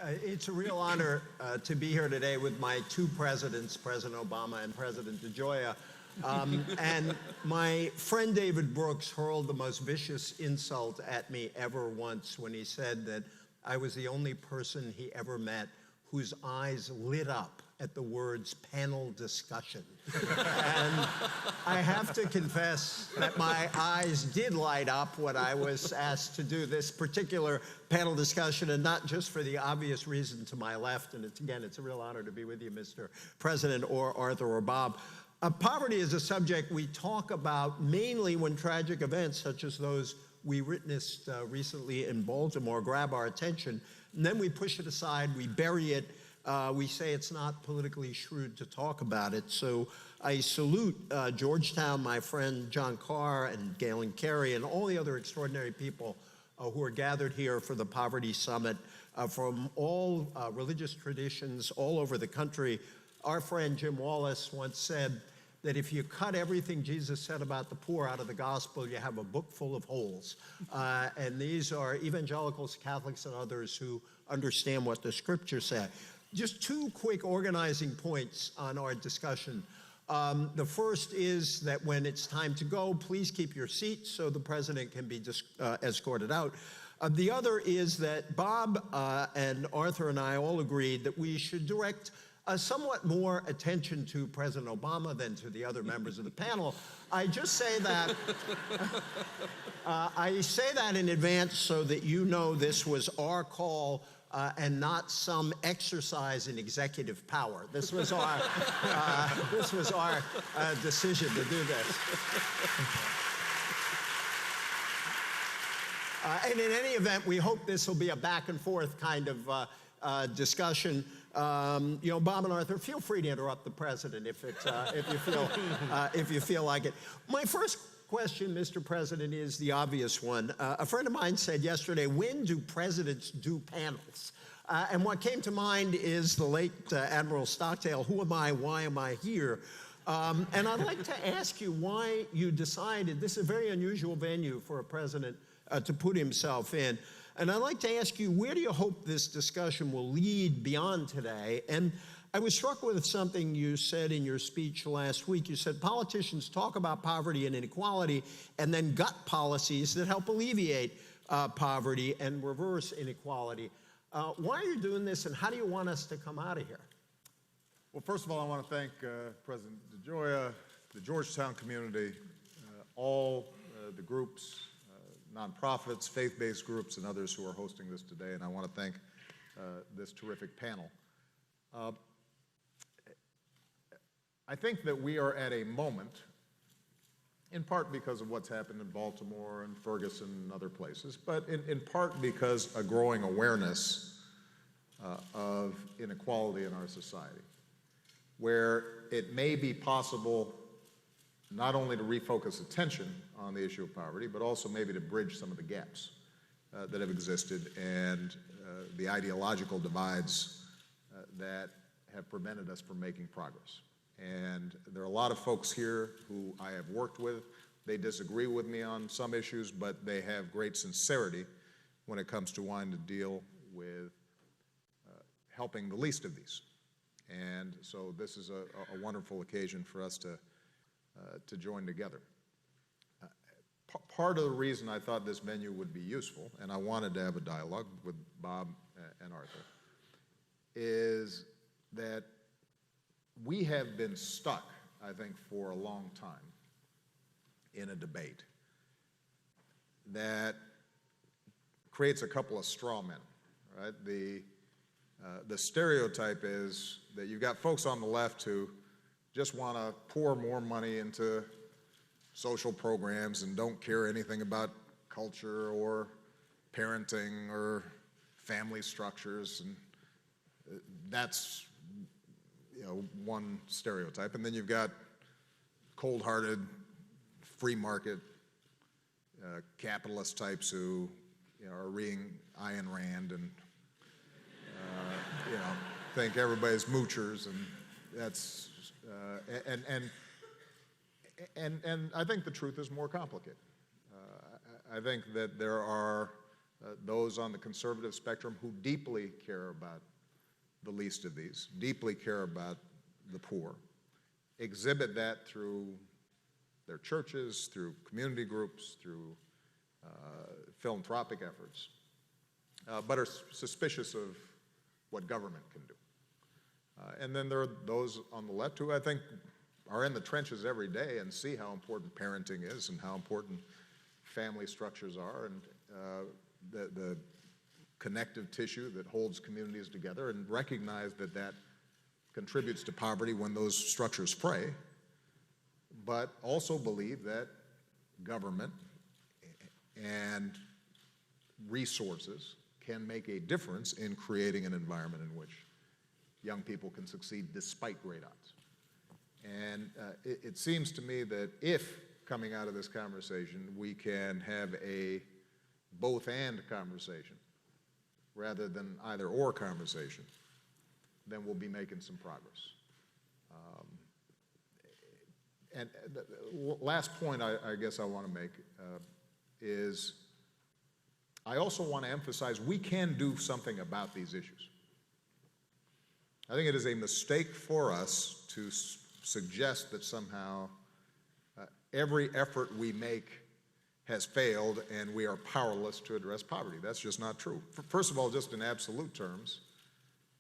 It's a real honor to be here today with my two presidents, President Obama and President DeGioia. And my friend David Brooks hurled the most vicious insult at me ever once when he said that I was the only person he ever met whose eyes lit up at the words panel discussion. And I have to confess that my eyes did light up when I was asked to do this particular panel discussion, and not just for the obvious reason to my left. And it's a real honor to be with you, Mr. President, or Arthur or Bob. Poverty is a subject we talk about mainly when tragic events such as those we witnessed recently in Baltimore grab our attention, and then we push it aside, we bury it, we say it's not politically shrewd to talk about it. So I salute Georgetown, my friend John Carr and Galen Carey, and all the other extraordinary people who are gathered here for the Poverty Summit from all religious traditions all over the country. Our friend Jim Wallace once said that if you cut everything Jesus said about the poor out of the gospel, you have a book full of holes. And these are evangelicals, Catholics, and others who understand what the scriptures say. Just two quick organizing points on our discussion. The first is that when it's time to go, please keep your seats so the president can be escorted out. The other is that Bob and Arthur and I all agreed that we should direct somewhat more attention to President Obama than to the other members of the panel. I just say that, I say that in advance so that you know this was our call and not some exercise in executive power. This was our, decision to do this. And in any event, we hope this will be a back and forth kind of discussion. You know, Bob and Arthur, feel free to interrupt the president if you feel like it. My first question, Mr. President, is the obvious one. A friend of mine said yesterday, when do presidents do panels? And what came to mind is the late Admiral Stockdale, who am I, why am I here? And I'd like to ask you why you decided, this is a very unusual venue for a president to put himself in. And I'd like to ask you, where do you hope this discussion will lead beyond today? And I was struck with something you said in your speech last week. You said politicians talk about poverty and inequality and then gut policies that help alleviate poverty and reverse inequality. Why are you doing this, and how do you want us to come out of here? Well, first of all, I want to thank President DeGioia, the Georgetown community, all the groups, nonprofits, faith-based groups, and others who are hosting this today, and I want to thank this terrific panel. I think that we are at a moment, in part because of what's happened in Baltimore and Ferguson and other places, but in part because a growing awareness of inequality in our society, where it may be possible not only to refocus attention on the issue of poverty, but also maybe to bridge some of the gaps that have existed and the ideological divides that have prevented us from making progress. And there are a lot of folks here who I have worked with. They disagree with me on some issues, but they have great sincerity when it comes to wanting to deal with helping the least of these. And so this is a wonderful occasion for us to join together. Part of the reason I thought this venue would be useful, and I wanted to have a dialogue with Bob and Arthur, is that we have been stuck, I think, for a long time in a debate that creates a couple of straw men, right? The stereotype is that you've got folks on the left who just want to pour more money into social programs and don't care anything about culture or parenting or family structures, and that's, you know, one stereotype. And then you've got cold-hearted, free market capitalist types who, you know, are reading Ayn Rand and you know, think everybody's moochers, and that's and I think the truth is more complicated. I think that there are those on the conservative spectrum who deeply care about the least of these, deeply care about the poor, exhibit that through their churches, through community groups, through philanthropic efforts, but are suspicious of what government can do. And then there are those on the left who I think are in the trenches every day and see how important parenting is and how important family structures are and the connective tissue that holds communities together, and recognize that that contributes to poverty when those structures fray, but also believe that government and resources can make a difference in creating an environment in which young people can succeed despite great odds. And it seems to me that if, coming out of this conversation, we can have a both-and conversation rather than either-or conversation, then we'll be making some progress. And the last point I guess I want to make is I also want to emphasize we can do something about these issues. I think it is a mistake for us to suggest that somehow every effort we make has failed and we are powerless to address poverty. That's just not true. First of all, just in absolute terms,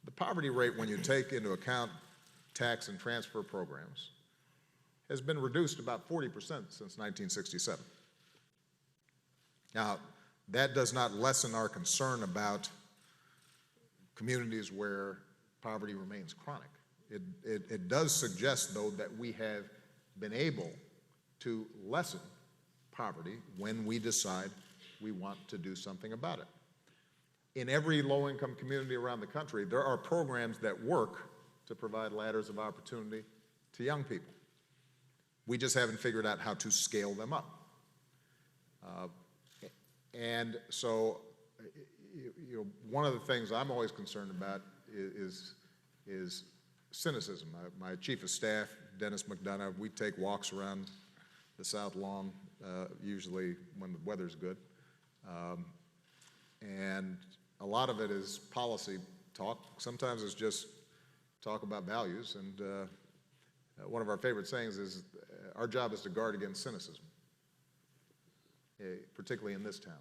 the poverty rate, when you take into account tax and transfer programs, has been reduced about 40% since 1967. Now, that does not lessen our concern about communities where poverty remains chronic. It does suggest, though, that we have been able to lessen poverty when we decide we want to do something about it. In every low-income community around the country, there are programs that work to provide ladders of opportunity to young people. We just haven't figured out how to scale them up. And so, one of the things I'm always concerned about is cynicism. My chief of staff, Dennis McDonough, we take walks around the South Lawn, usually when the weather's good. And a lot of it is policy talk. Sometimes it's just talk about values. And one of our favorite sayings is, our job is to guard against cynicism, particularly in this town.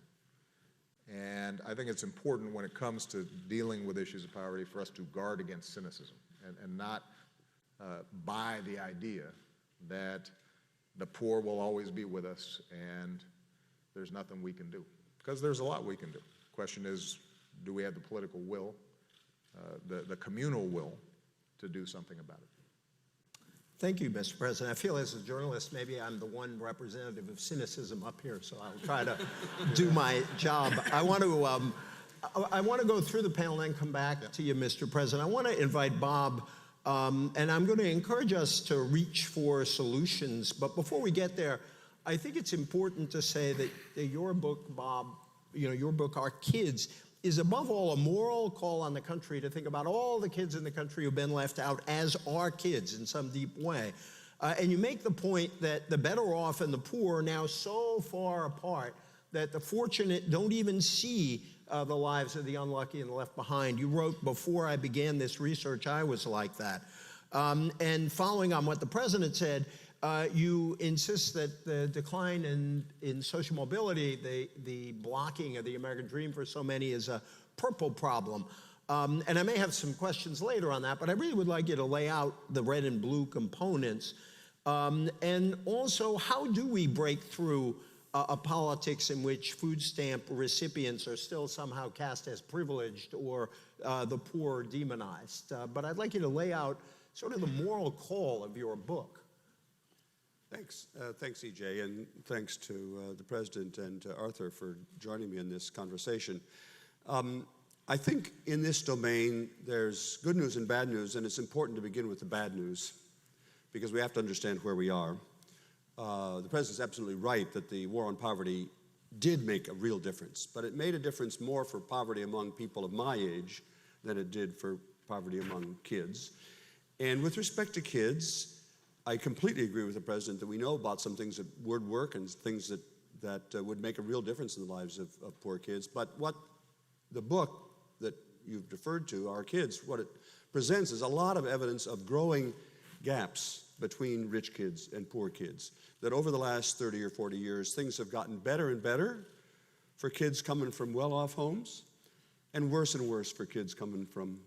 And I think it's important when it comes to dealing with issues of poverty for us to guard against cynicism and not buy the idea that the poor will always be with us and there's nothing we can do. Because there's a lot we can do. The question is, do we have the political will, the communal will, to do something about it? Thank you, Mr. President. I feel as a journalist, maybe I'm the one representative of cynicism up here, so I'll try to do my job. I want to go through the panel and then come back to you, Mr. President. I want to invite Bob, and I'm going to encourage us to reach for solutions. But before we get there, I think it's important to say that your book, Bob, your book, Our Kids, is above all a moral call on the country to think about all the kids in the country who've been left out as our kids in some deep way. And you make the point that the better off and the poor are now so far apart that the fortunate don't even see the lives of the unlucky and the left behind. You wrote, before I began this research, I was like that. And following on what the president said, you insist that the decline in social mobility, the blocking of the American dream for so many, is a purple problem. And I may have some questions later on that, but I really would like you to lay out the red and blue components. And also, how do we break through a politics in which food stamp recipients are still somehow cast as privileged or the poor demonized? But I'd like you to lay out sort of the moral call of your book. Thanks. Thanks, E.J., and thanks to the President and to Arthur for joining me in this conversation. I think in this domain, there's good news and bad news, and it's important to begin with the bad news because we have to understand where we are. The President's absolutely right that the war on poverty did make a real difference, but it made a difference more for poverty among people of my age than it did for poverty among kids. And with respect to kids, I completely agree with the President that we know about some things that would work and things that that would make a real difference in the lives of poor kids. But what the book that you've deferred to, Our Kids, what it presents is a lot of evidence of growing gaps between rich kids and poor kids, that over the last 30 or 40 years, things have gotten better and better for kids coming from well-off homes, and worse for kids coming from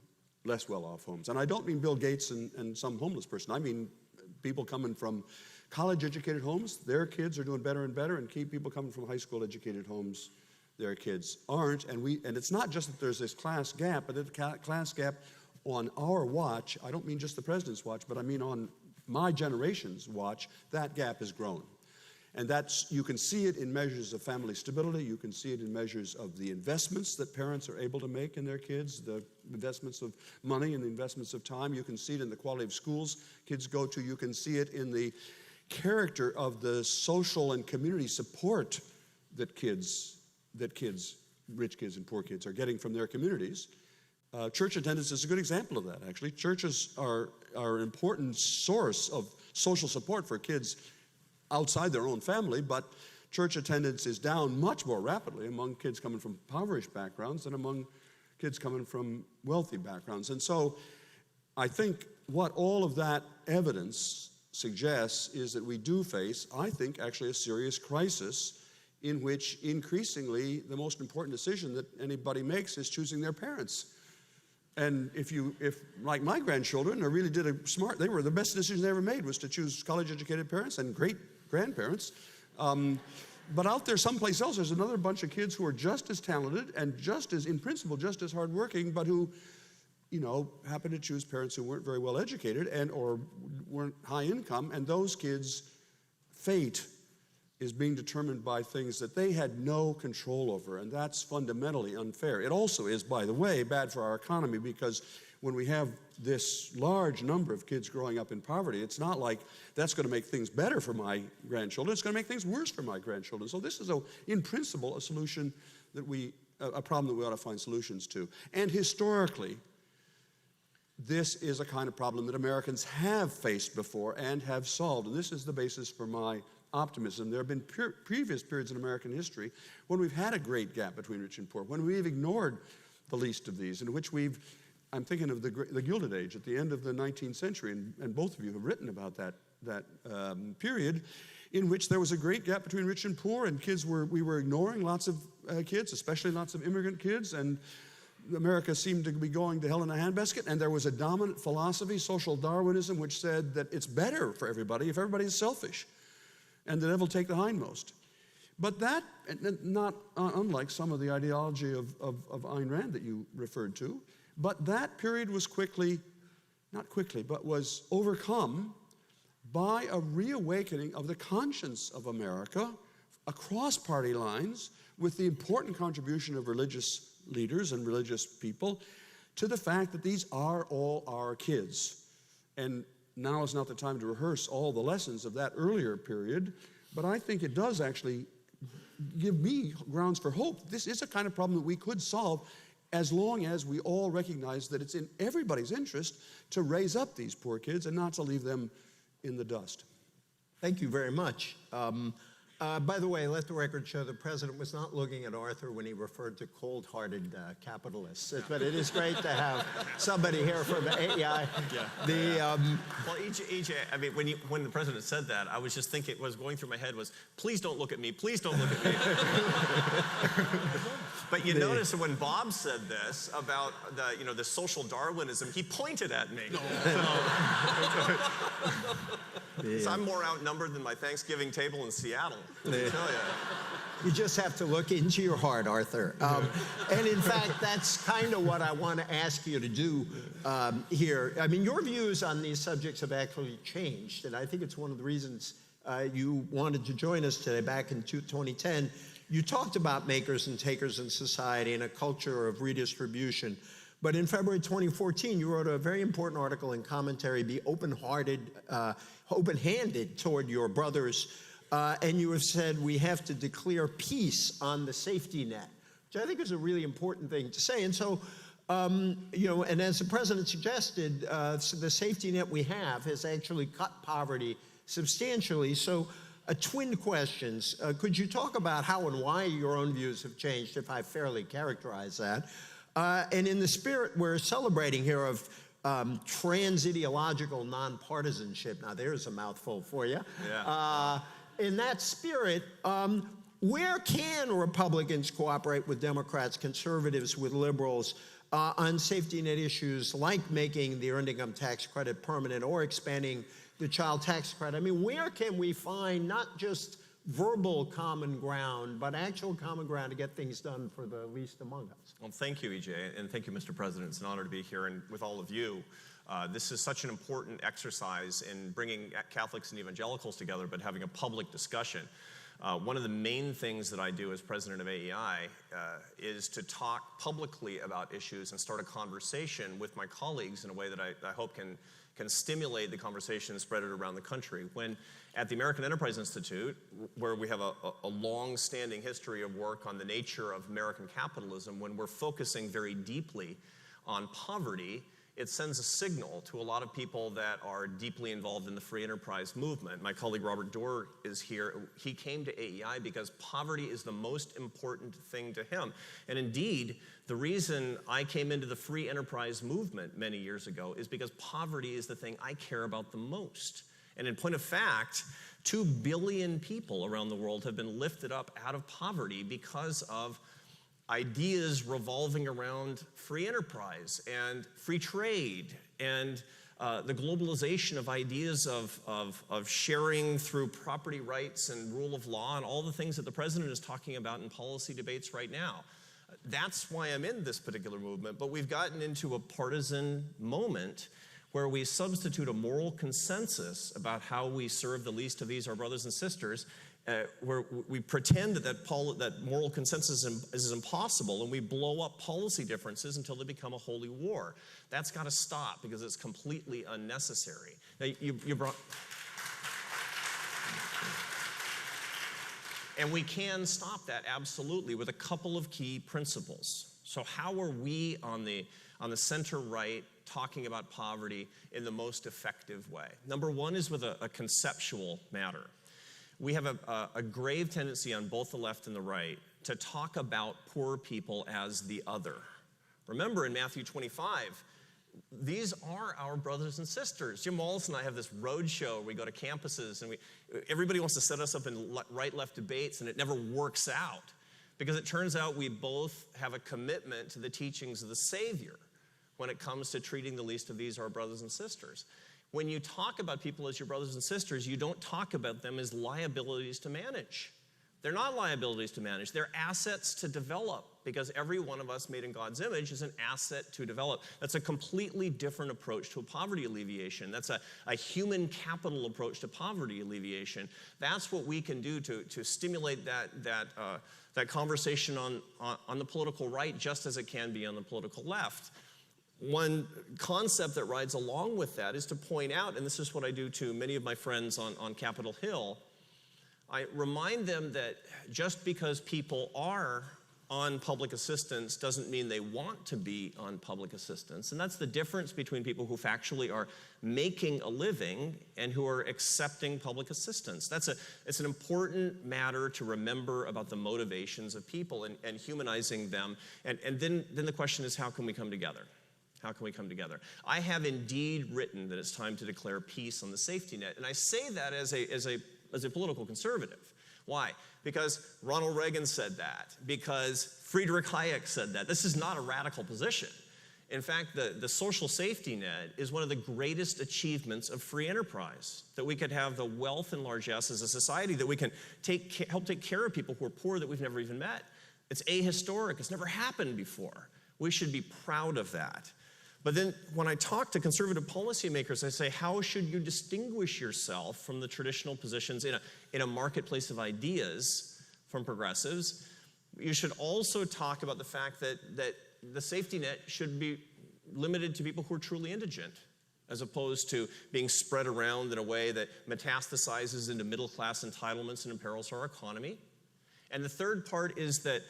less well-off homes. And I don't mean Bill Gates and some homeless person. I mean people coming from college-educated homes, their kids are doing better and better, and people coming from high school-educated homes, their kids aren't. And it's not just that there's this class gap, but the class gap on our watch, I don't mean just the president's watch, but I mean on my generation's watch, that gap has grown. And you can see it in measures of family stability. You can see it in measures of the investments that parents are able to make in their kids, the investments of money and the investments of time. You can see it in the quality of schools kids go to. You can see it in the character of the social and community support that rich kids and poor kids are getting from their communities. Church attendance is a good example of that, actually. Churches are an important source of social support for kids outside their own family, but church attendance is down much more rapidly among kids coming from impoverished backgrounds than among kids coming from wealthy backgrounds. And so I think what all of that evidence suggests is that we do face, I think, actually a serious crisis in which increasingly the most important decision that anybody makes is choosing their parents. And if like my grandchildren, they really did they were the best decision they ever made was to choose college-educated parents and great grandparents. But out there someplace else, there's another bunch of kids who are just as talented and in principle, just as hardworking, but who, happen to choose parents who weren't very well educated or weren't high income, and those kids' fate is being determined by things that they had no control over, and that's fundamentally unfair. It also is, by the way, bad for our economy, because when we have this large number of kids growing up in poverty, it's not like that's going to make things better for my grandchildren. It's going to make things worse for my grandchildren. So this is, in principle, a problem that we ought to find solutions to. And historically, this is a kind of problem that Americans have faced before and have solved, and this is the basis for my optimism. There have been previous periods in American history when we've had a great gap between rich and poor, when we've ignored the least of these, in which I'm thinking of the Gilded Age at the end of the 19th century, and both of you have written about that period, in which there was a great gap between rich and poor, and we were ignoring lots of kids, especially lots of immigrant kids, and America seemed to be going to hell in a handbasket, and there was a dominant philosophy, social Darwinism, which said that it's better for everybody if everybody is selfish, and the devil take the hindmost. But that, not unlike some of the ideology of Ayn Rand that you referred to, but that period was was overcome by a reawakening of the conscience of America across party lines, with the important contribution of religious leaders and religious people to the fact that these are all our kids. And now is not the time to rehearse all the lessons of that earlier period, but I think it does actually give me grounds for hope. This is a kind of problem that we could solve as long as we all recognize that it's in everybody's interest to raise up these poor kids and not to leave them in the dust. Thank you very much. By the way, let the record show the president was not looking at Arthur when he referred to cold-hearted capitalists. But it is great to have somebody here from AEI. Well, EJ, I mean, when the president said that, I was just thinking, what was going through my head was, please don't look at me, please don't look at me. But you notice when Bob said this about the social Darwinism, he pointed at me. So I'm more outnumbered than my Thanksgiving table in Seattle. I tell you. You just have to look into your heart, Arthur. And in fact, that's kind of what I want to ask you to do here. I mean, your views on these subjects have actually changed, and I think it's one of the reasons you wanted to join us today. Back in 2010, you talked about makers and takers in society and a culture of redistribution. But in February 2014, you wrote a very important article and commentary, Be Open-Handed Toward Your Brothers. And you have said we have to declare peace on the safety net, which I think is a really important thing to say. And so, and as the president suggested, the safety net we have has actually cut poverty substantially. So twin questions. Could you talk about how and why your own views have changed, if I fairly characterize that? And in the spirit we're celebrating here of trans-ideological nonpartisanship, now there's a mouthful for you. Yeah. In that spirit, where can Republicans cooperate with Democrats, conservatives with liberals, on safety net issues like making the earned income tax credit permanent or expanding the child tax credit? I mean, where can we find not just verbal common ground, but actual common ground to get things done for the least among us? Well, thank you, EJ, and thank you, Mr. President. It's an honor to be here and with all of you. This is such an important exercise in bringing Catholics and evangelicals together, but having a public discussion. One of the main things that I do as president of AEI is to talk publicly about issues and start a conversation with my colleagues in a way that I hope can stimulate the conversation and spread it around the country. When at the American Enterprise Institute, where we have a long-standing history of work on the nature of American capitalism, when we're focusing very deeply on poverty, it sends a signal to a lot of people that are deeply involved in the free enterprise movement. My colleague Robert Doar is here. He came to AEI because poverty is the most important thing to him. And indeed, the reason I came into the free enterprise movement many years ago is because poverty is the thing I care about the most. And in point of fact, 2 billion people around the world have been lifted up out of poverty because of ideas revolving around free enterprise and free trade and the globalization of ideas of sharing through property rights and rule of law and all the things that the president is talking about in policy debates right now. That's why I'm in this particular movement, but we've gotten into a partisan moment where we substitute a moral consensus about how we serve the least of these, our brothers and sisters, where we pretend that moral consensus is impossible, and we blow up policy differences until they become a holy war. That's got to stop because it's completely unnecessary. Now, you brought... And we can stop that, absolutely, with a couple of key principles. So how are we on the center right talking about poverty in the most effective way? Number one is with a conceptual matter. We have a grave tendency on both the left and the right to talk about poor people as the other. Remember in Matthew 25, these are our brothers and sisters. Jim Wallace and I have this road show where we go to campuses and everybody wants to set us up in right-left debates, and it never works out because it turns out we both have a commitment to the teachings of the Savior when it comes to treating the least of these, our brothers and sisters. When you talk about people as your brothers and sisters, you don't talk about them as liabilities to manage. They're not liabilities to manage. They're assets to develop, because every one of us made in God's image is an asset to develop. That's a completely different approach to poverty alleviation. That's a human capital approach to poverty alleviation. That's what we can do to stimulate that conversation on the political right, just as it can be on the political left. One concept that rides along with that is to point out, and this is what I do to many of my friends on Capitol Hill, I remind them that just because people are on public assistance doesn't mean they want to be on public assistance. And that's the difference between people who factually are making a living and who are accepting public assistance. It's an important matter to remember about the motivations of people and humanizing them. And then the question is, how can we come together? How can we come together? I have indeed written that it's time to declare peace on the safety net. And I say that as a political conservative. Why? Because Ronald Reagan said that. Because Friedrich Hayek said that. This is not a radical position. In fact, the social safety net is one of the greatest achievements of free enterprise, that we could have the wealth and largesse as a society, that we can help take care of people who are poor that we've never even met. It's ahistoric. It's never happened before. We should be proud of that. But then when I talk to conservative policymakers, I say, how should you distinguish yourself from the traditional positions in a marketplace of ideas from progressives? You should also talk about the fact that the safety net should be limited to people who are truly indigent, as opposed to being spread around in a way that metastasizes into middle-class entitlements and imperils our economy. And the third part is that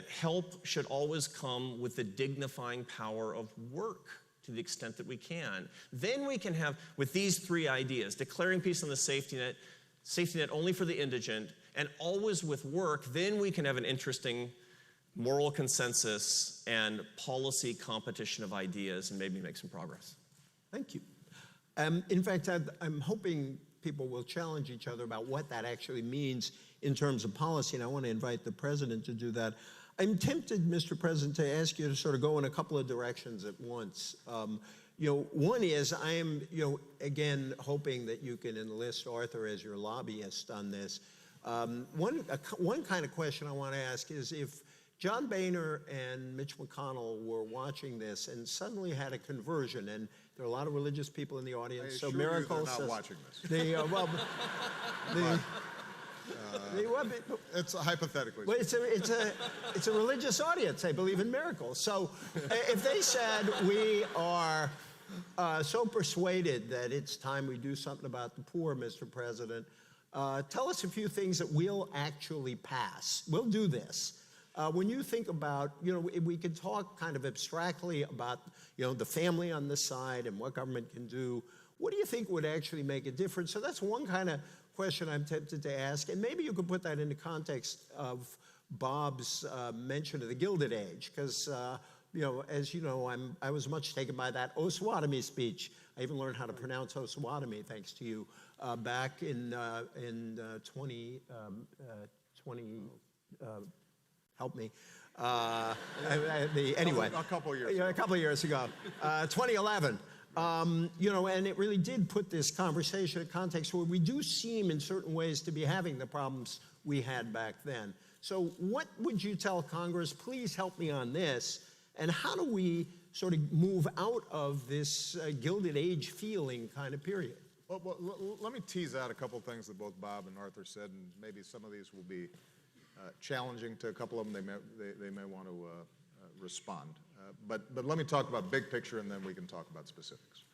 help should always come with the dignifying power of work to the extent that we can. Then we can have, with these three ideas, declaring peace on the safety net, safety net only for the indigent, and always with work, then we can have an interesting moral consensus and policy competition of ideas and maybe make some progress. Thank you. In fact, I'm hoping people will challenge each other about what that actually means in terms of policy, and I want to invite the President to do that. I'm tempted, Mr. President, to ask you to sort of go in a couple of directions at once. One is I am, again, hoping that you can enlist Arthur as your lobbyist on this. One kind of question I want to ask is if John Boehner and Mitch McConnell were watching this and suddenly had a conversion, and there are a lot of religious people in the audience, so miracles. They're not watching this. It's hypothetically. Well, it's a religious audience. They believe in miracles. So if they said we are so persuaded that it's time we do something about the poor, Mr. President, tell us a few things that we'll actually pass. We'll do this. When you think about, we could talk kind of abstractly about, the family on the side and what government can do. What do you think would actually make a difference? So that's one kind of question I'm tempted to ask, and maybe you could put that into context of Bob's mention of the Gilded Age, because as you know, I was much taken by that Osawatomie speech. I even learned how to pronounce Osawatomie thanks to you back in 2020. Help me. Anyway, a couple of years ago. A couple of years ago, 2011. And it really did put this conversation in context where we do seem in certain ways to be having the problems we had back then. So what would you tell Congress? Please help me on this. And how do we sort of move out of this Gilded Age feeling kind of period? Well, let me tease out a couple of things that both Bob and Arthur said, and maybe some of these will be challenging to a couple of them. They may want to respond. But let me talk about big picture, and then we can talk about specifics.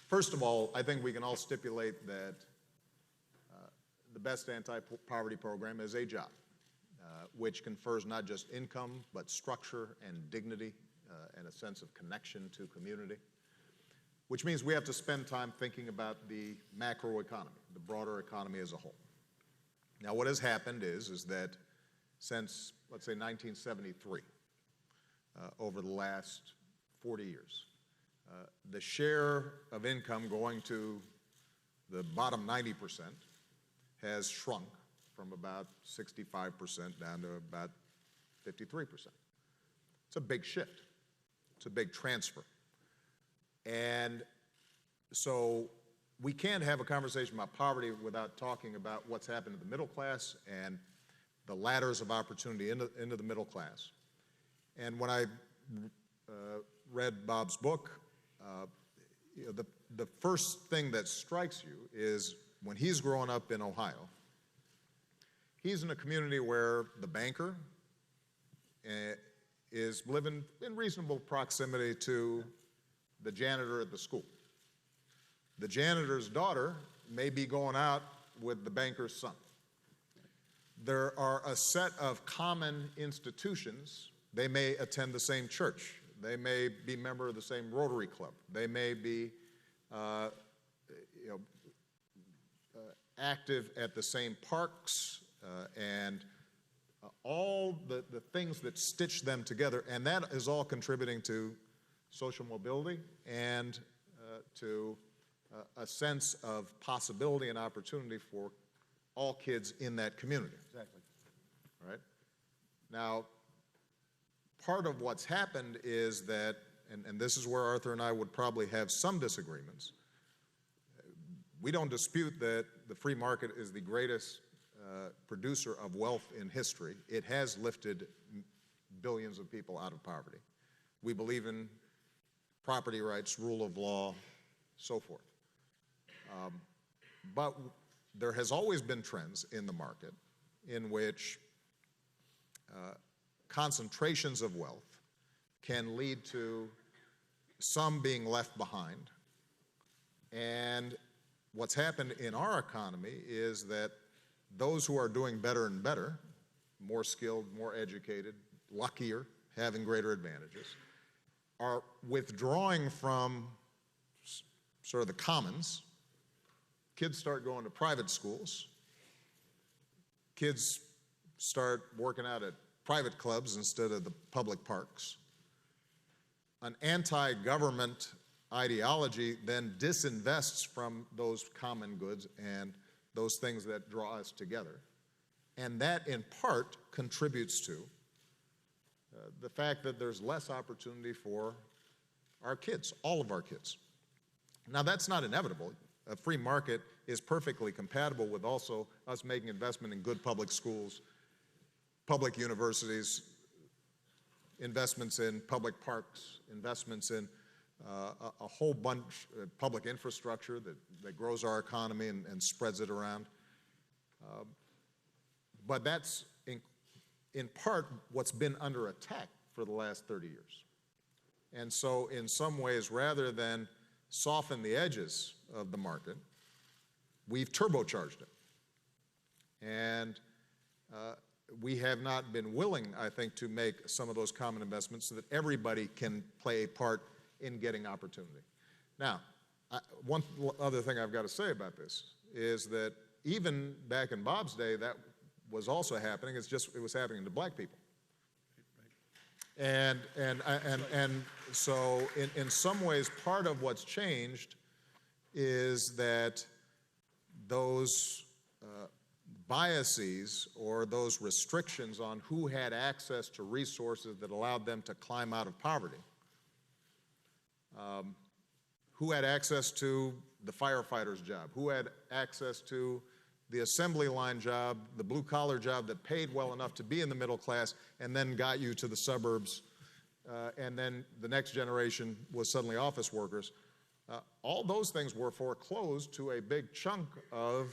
First of all, I think we can all stipulate that the best anti-poverty program is a job, which confers not just income, but structure and dignity and a sense of connection to community, which means we have to spend time thinking about the macroeconomy, the broader economy as a whole. Now, what has happened is that since, let's say, 1973, over the last 40 years, the share of income going to the bottom 90% has shrunk from about 65% down to about 53%. It's a big shift. It's a big transfer. And so we can't have a conversation about poverty without talking about what's happened to the middle class and the ladders of opportunity into the middle class. And when I read Bob's book, the first thing that strikes you is when he's growing up in Ohio, he's in a community where the banker is living in reasonable proximity to the janitor at the school. The janitor's daughter may be going out with the banker's son. There are a set of common institutions. They may attend the same church. They may be a member of the same Rotary Club. They may be active at the same parks and all the things that stitch them together, and that is all contributing to social mobility and to a sense of possibility and opportunity for all kids in that community. Exactly. All right? Now, part of what's happened is that, and this is where Arthur and I would probably have some disagreements, we don't dispute that the free market is the greatest producer of wealth in history. It has lifted billions of people out of poverty. We believe in property rights, rule of law, so forth. But there has always been trends in the market in which concentrations of wealth can lead to some being left behind. And what's happened in our economy is that those who are doing better and better, more skilled, more educated, luckier, having greater advantages, are withdrawing from sort of the commons kids start going to private schools. Kids start working out at private clubs instead of the public parks. An anti-government ideology then disinvests from those common goods and those things that draw us together. And that, in part, contributes to the fact that there's less opportunity for our kids, all of our kids. Now, that's not inevitable. A free market is perfectly compatible with also us making investment in good public schools, public universities, investments in public parks, investments in a whole bunch of public infrastructure that grows our economy and spreads it around. But that's in part what's been under attack for the last 30 years. And so in some ways, rather than soften the edges of the market, we've turbocharged it. And we have not been willing, I think, to make some of those common investments so that everybody can play a part in getting opportunity. Now, one other thing I've got to say about this is that even back in Bob's day, that was also happening. It's just it was happening to black people. And so in some ways, part of what's changed is that those biases or those restrictions on who had access to resources that allowed them to climb out of poverty, who had access to the firefighter's job, who had access to the assembly line job, the blue-collar job that paid well enough to be in the middle class and then got you to the suburbs, and then the next generation was suddenly office workers. All those things were foreclosed to a big chunk of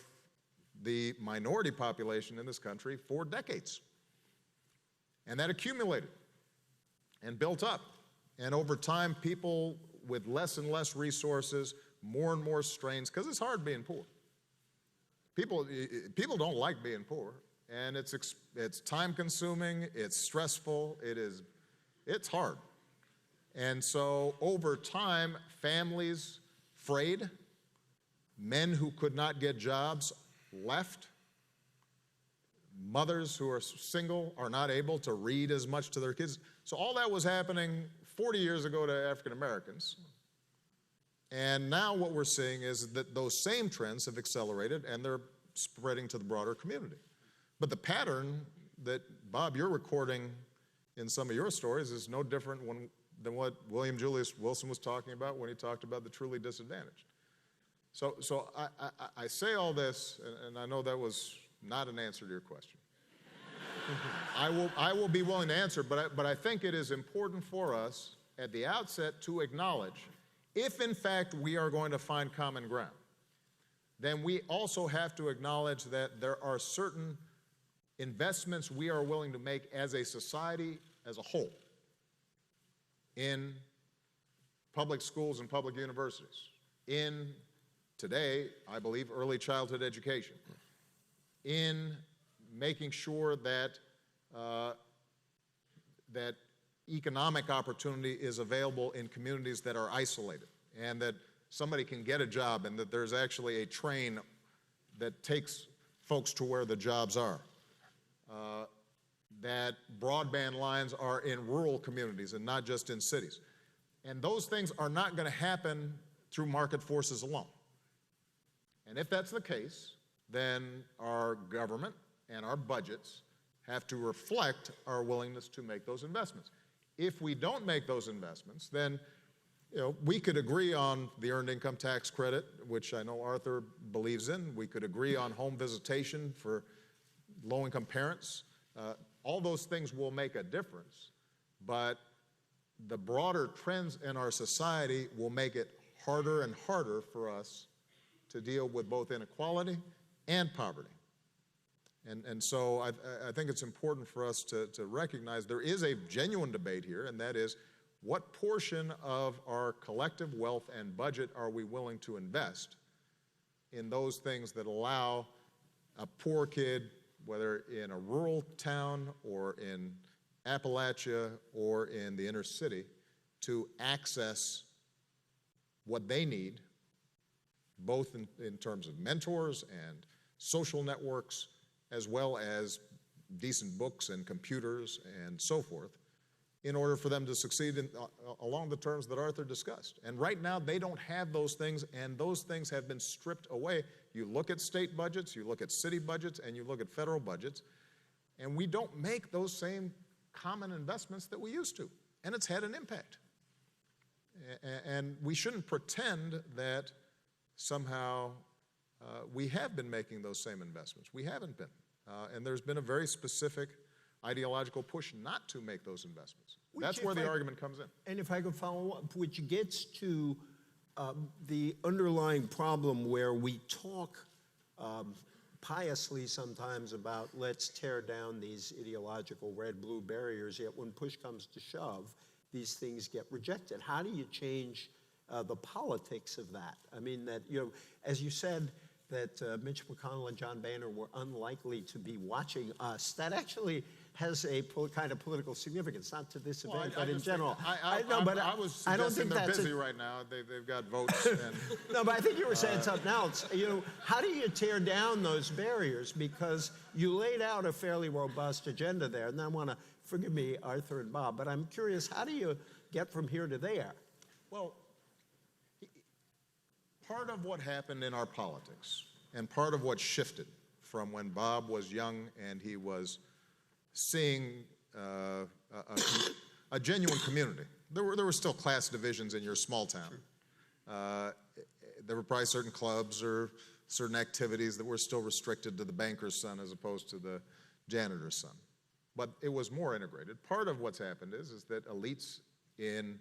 the minority population in this country for decades. And that accumulated and built up. And over time, people with less and less resources, more and more strains, because it's hard being poor. People don't like being poor, and it's time-consuming, it's stressful, it's hard. And so over time, families frayed, men who could not get jobs left, mothers who are single are not able to read as much to their kids. So all that was happening 40 years ago to African Americans. And now what we're seeing is that those same trends have accelerated and they're spreading to the broader community. But the pattern that, Bob, you're recording in some of your stories is no different than what William Julius Wilson was talking about when he talked about the truly disadvantaged. So I say all this, and I know that was not an answer to your question. I will be willing to answer, but I think it is important for us at the outset to acknowledge, if in fact we are going to find common ground, then we also have to acknowledge that there are certain investments we are willing to make as a society as a whole in public schools and public universities, in today, I believe, early childhood education, in making sure that that economic opportunity is available in communities that are isolated, and that somebody can get a job, and that there's actually a train that takes folks to where the jobs are. That broadband lines are in rural communities and not just in cities. And those things are not going to happen through market forces alone. And if that's the case, then our government and our budgets have to reflect our willingness to make those investments. If we don't make those investments, then we could agree on the earned income tax credit, which I know Arthur believes in. We could agree on home visitation for low-income parents. All those things will make a difference, but the broader trends in our society will make it harder and harder for us to deal with both inequality and poverty. And so I think it's important for us to recognize there is a genuine debate here, and that is, what portion of our collective wealth and budget are we willing to invest in those things that allow a poor kid, whether in a rural town or in Appalachia or in the inner city, to access what they need both in terms of mentors and social networks, as well as decent books and computers and so forth, in order for them to succeed along the terms that Arthur discussed. And right now, they don't have those things, and those things have been stripped away. You look at state budgets, you look at city budgets, and you look at federal budgets, and we don't make those same common investments that we used to, and it's had an impact. And we shouldn't pretend that somehow we have been making those same investments. We haven't been. And there's been a very specific ideological push not to make those investments. That's where the argument comes in. And if I could follow up, which gets to the underlying problem where we talk piously sometimes about let's tear down these ideological red-blue barriers, yet when push comes to shove, these things get rejected. How do you change the politics of that? I mean, that, you know, as you said, that Mitch McConnell and John Boehner were unlikely to be watching us. That actually has a kind of political significance, not to this event, but in general. I was suggesting they're busy right now. They've got votes. And, no, but I think you were saying something else. You know, how do you tear down those barriers? Because you laid out a fairly robust agenda there, and I want to, forgive me, Arthur and Bob, but I'm curious, how do you get from here to there? well, part of what happened in our politics, and part of what shifted from when Bob was young and he was seeing a genuine community. There were still class divisions in your small town. There were probably certain clubs or certain activities that were still restricted to the banker's son as opposed to the janitor's son. But it was more integrated. Part of what's happened is that elites in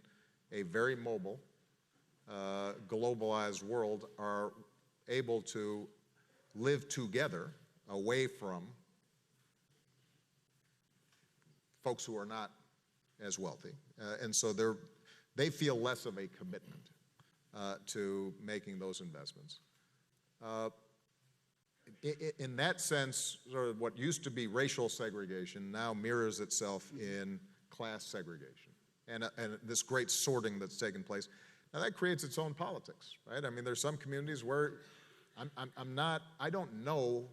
a very mobile, globalized world are able to live together away from folks who are not as wealthy. And so they feel less of a commitment to making those investments. In that sense, sort of what used to be racial segregation now mirrors itself in class segregation and this great sorting that's taken place. Now that creates its own politics, right? I mean, there's some communities where I don't know,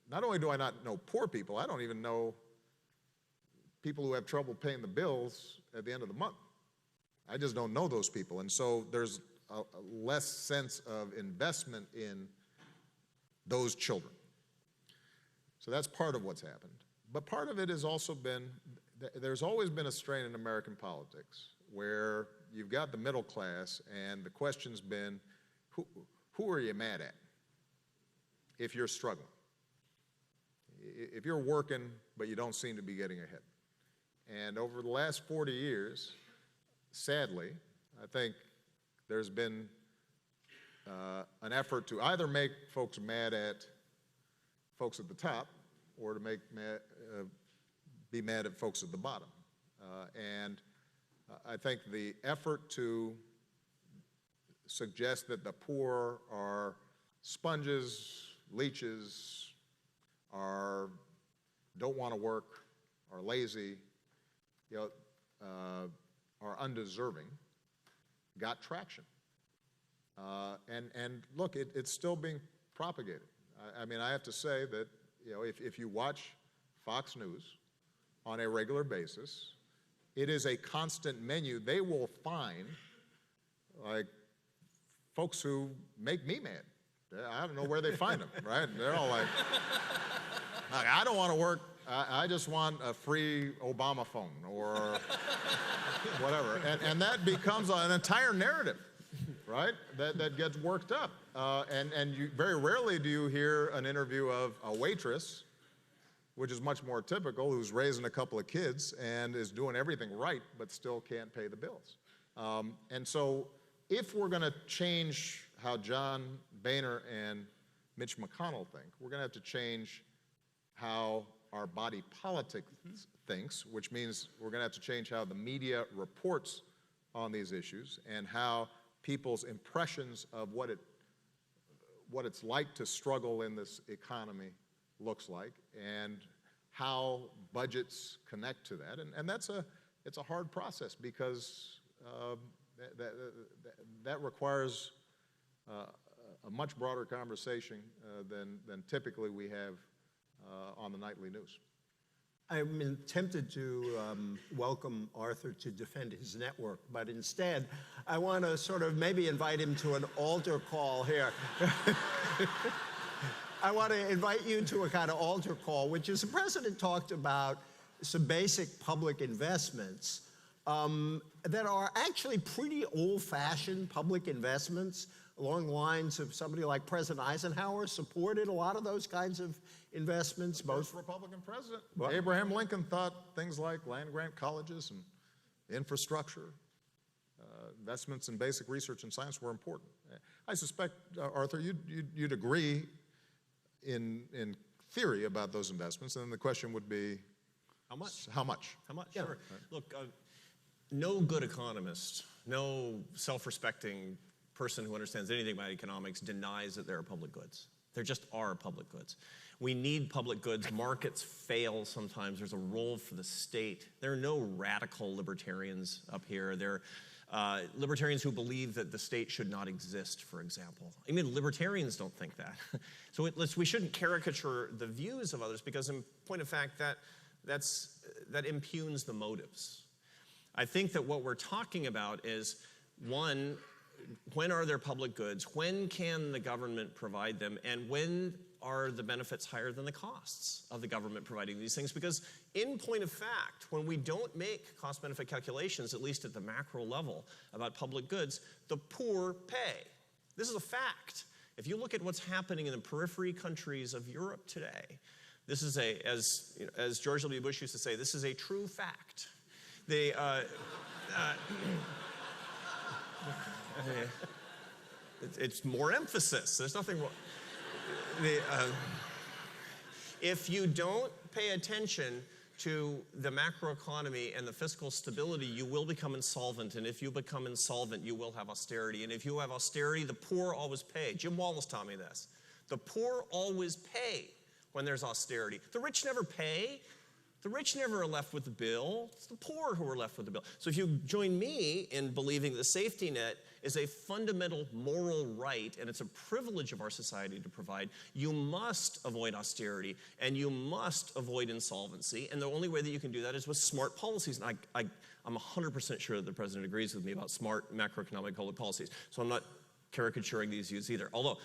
not only do I not know poor people, I don't even know people who have trouble paying the bills at the end of the month. I just don't know those people. And so there's a less sense of investment in those children. So that's part of what's happened. But part of it has also been, there's always been a strain in American politics where you've got the middle class and the question's been, who are you mad at if you're struggling? If you're working, but you don't seem to be getting ahead. And over the last 40 years, sadly, I think there's been an effort to either make folks mad at folks at the top or to be mad at folks at the bottom. And I think the effort to suggest that the poor are sponges, leeches, don't want to work, are lazy, are undeserving, got traction. And look, it's still being propagated. I mean, I have to say that, if you watch Fox News on a regular basis, it is a constant menu. They will find, like, folks who make me mad. I don't know where they find them, right? They're all like, I don't want to work. I just want a free Obama phone or whatever. And that becomes an entire narrative, right, that gets worked up. And you, very rarely do you hear an interview of a waitress, which is much more typical, who's raising a couple of kids and is doing everything right but still can't pay the bills. And so if we're going to change how John Boehner and Mitch McConnell think, we're going to have to change how our body politic thinks, which means we're going to have to change how the media reports on these issues and how people's impressions of what it's like to struggle in this economy looks like, and how budgets connect to that. And it's a hard process because that requires a much broader conversation than typically we have on the nightly news. I'm tempted to welcome Arthur to defend his network, but instead, I want to sort of maybe invite him to an altar call here. I want to invite you to a kind of altar call, which is the president talked about some basic public investments that are actually pretty old-fashioned public investments along the lines of somebody like President Eisenhower supported a lot of those kinds of investments. Most Republican president. Abraham Lincoln thought things like land-grant colleges and infrastructure, investments in basic research and science were important. I suspect, Arthur, you'd agree in theory about those investments, and then the question would be, How much? How much? How much? Yeah. Sure. Look, no good economist, no self-respecting person who understands anything about economics denies that there are public goods. There just are public goods. We need public goods. Markets fail sometimes. There's a role for the state. There are no radical libertarians up here. There are libertarians who believe that the state should not exist, for example. I mean, libertarians don't think that. So we shouldn't caricature the views of others because, in point of fact, that impugns the motives. I think that what we're talking about is, one, when are there public goods? When can the government provide them? And when are the benefits higher than the costs of the government providing these things? Because in point of fact, when we don't make cost-benefit calculations, at least at the macro level, about public goods, the poor pay. This is a fact. If you look at what's happening in the periphery countries of Europe today, this is as George W. Bush used to say, this is a true fact. It's more emphasis. There's nothing wrong. If you don't pay attention to the macroeconomy and the fiscal stability, you will become insolvent. And if you become insolvent, you will have austerity. And if you have austerity, the poor always pay. Jim Wallace taught me this. The poor always pay when there's austerity. The rich never pay. The rich never are left with the bill. It's the poor who are left with the bill. So if you join me in believing the safety net is a fundamental moral right, and it's a privilege of our society to provide, you must avoid austerity, and you must avoid insolvency. And the only way that you can do that is with smart policies. And I'm 100% sure that the president agrees with me about smart macroeconomic public policies. So I'm not caricaturing these views either. Although,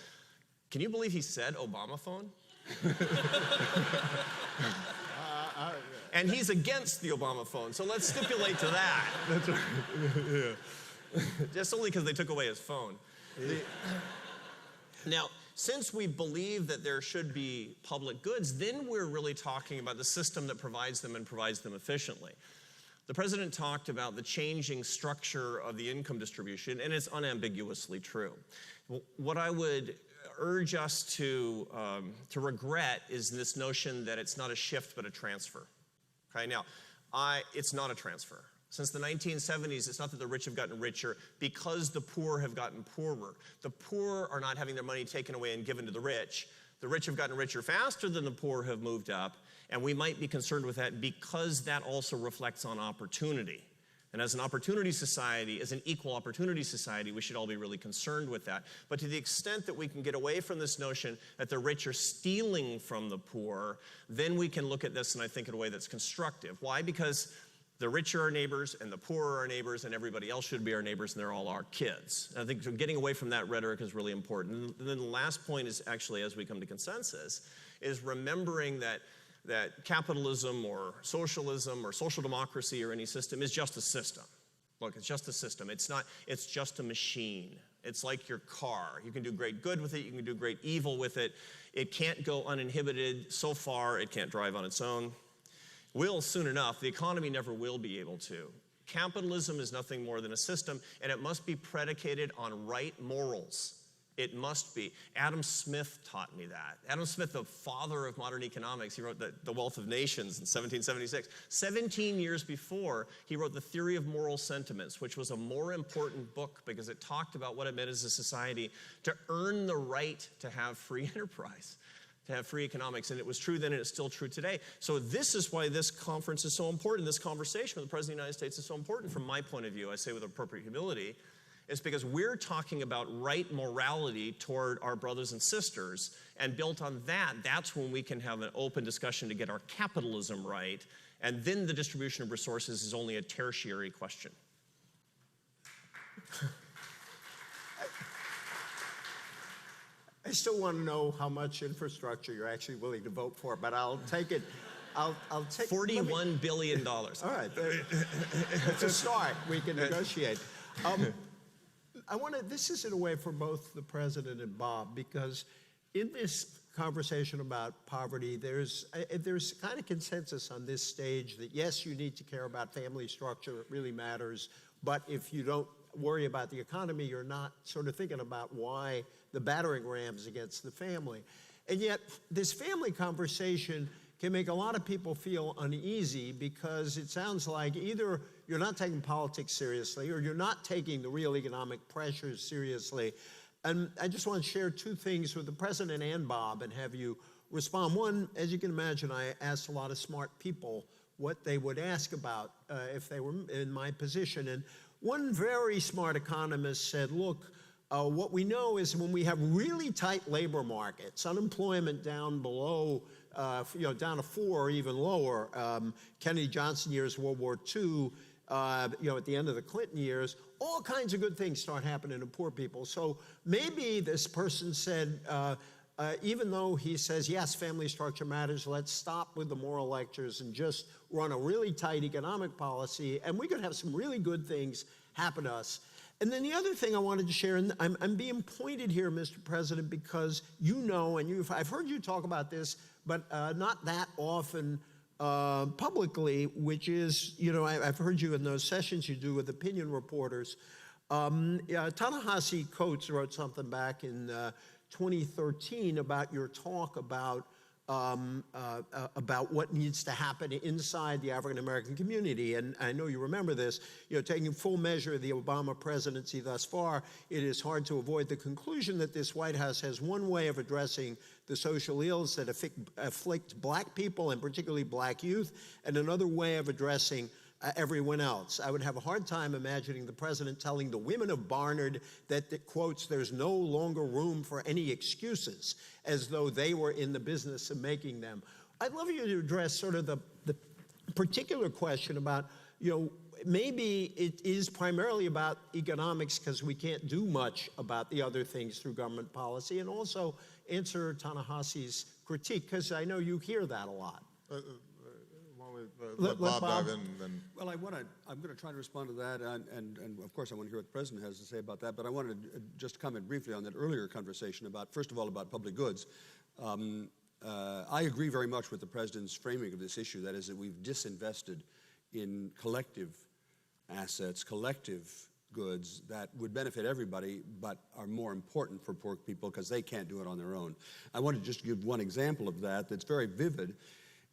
can you believe he said Obama phone? And he's against the Obama phone, so let's stipulate to that. That's right. Yeah. Just only because they took away his phone. Now, since we believe that there should be public goods, then we're really talking about the system that provides them and provides them efficiently. The president talked about the changing structure of the income distribution, and it's unambiguously true. What I would urge us to regret is this notion that it's not a shift but a transfer. Okay, now, it's not a transfer. Since the 1970s, it's not that the rich have gotten richer because the poor have gotten poorer. The poor are not having their money taken away and given to the rich. The rich have gotten richer faster than the poor have moved up, and we might be concerned with that because that also reflects on opportunity. And as an opportunity society, as an equal opportunity society, we should all be really concerned with that. But to the extent that we can get away from this notion that the rich are stealing from the poor, then we can look at this, and I think in a way that's constructive. Why? Because the rich are our neighbors, and the poor are our neighbors, and everybody else should be our neighbors, and they're all our kids. And I think getting away from that rhetoric is really important. And then the last point is actually, as we come to consensus, is remembering that capitalism or socialism or social democracy or any system is just a system. Look, it's just a system. It's just a machine. It's like your car. You can do great good with it. You can do great evil with it. It can't go uninhibited so far. It can't drive on its own. Will soon enough. The economy never will be able to. Capitalism is nothing more than a system, and it must be predicated on right morals. It must be. Adam Smith taught me that. Adam Smith, the father of modern economics, he wrote The Wealth of Nations in 1776. 17 years before, he wrote The Theory of Moral Sentiments, which was a more important book because it talked about what it meant as a society to earn the right to have free enterprise, to have free economics. And it was true then, and it's still true today. So this is why this conference is so important. This conversation with the President of the United States is so important from my point of view. I say with appropriate humility, It's because we're talking about right morality toward our brothers and sisters, and built on that, that's when we can have an open discussion to get our capitalism right, and then the distribution of resources is only a tertiary question. I still want to know how much infrastructure you're actually willing to vote for, but I'll take it. I'll take $41 billion. All right, it's a start. We can negotiate. This is in a way for both the president and Bob, because in this conversation about poverty, there's kind of consensus on this stage that yes, you need to care about family structure, it really matters, but if you don't worry about the economy, you're not sort of thinking about why the battering rams against the family. And yet, this family conversation can make a lot of people feel uneasy, because it sounds like either you're not taking politics seriously or you're not taking the real economic pressures seriously. And I just want to share two things with the president and Bob and have you respond. One, as you can imagine, I asked a lot of smart people what they would ask about if they were in my position. And one very smart economist said, look, what we know is when we have really tight labor markets, unemployment down below, down to 4 or even lower, Kennedy Johnson years, World War II, at the end of the Clinton years, all kinds of good things start happening to poor people. So maybe this person said, even though he says, yes, family structure matters, let's stop with the moral lectures and just run a really tight economic policy, and we could have some really good things happen to us. And then the other thing I wanted to share, and I'm being pointed here, Mr. President, because you know, and I've heard you talk about this, but not that often publicly, which is, I've heard you in those sessions you do with opinion reporters. Ta-Nehisi Coates wrote something back in 2013 about your talk about what needs to happen inside the African-American community. And I know you remember this, taking full measure of the Obama presidency thus far, it is hard to avoid the conclusion that this White House has one way of addressing the social ills that afflict black people, and particularly black youth, and another way of addressing everyone else. I would have a hard time imagining the president telling the women of Barnard that, quotes, there's no longer room for any excuses, as though they were in the business of making them. I'd love you to address sort of the particular question about, maybe it is primarily about economics because we can't do much about the other things through government policy, and also answer Ta-Nehisi's critique, because I know you hear that a lot. Let Bob dive in. Then. Well, I'm going to try to respond to that, and of course I want to hear what the president has to say about that, but I wanted to just comment briefly on that earlier conversation about, first of all, about public goods. I agree very much with the president's framing of this issue, that is that we've disinvested in collective assets, collective goods that would benefit everybody, but are more important for poor people because they can't do it on their own. I want to just give one example of that that's very vivid.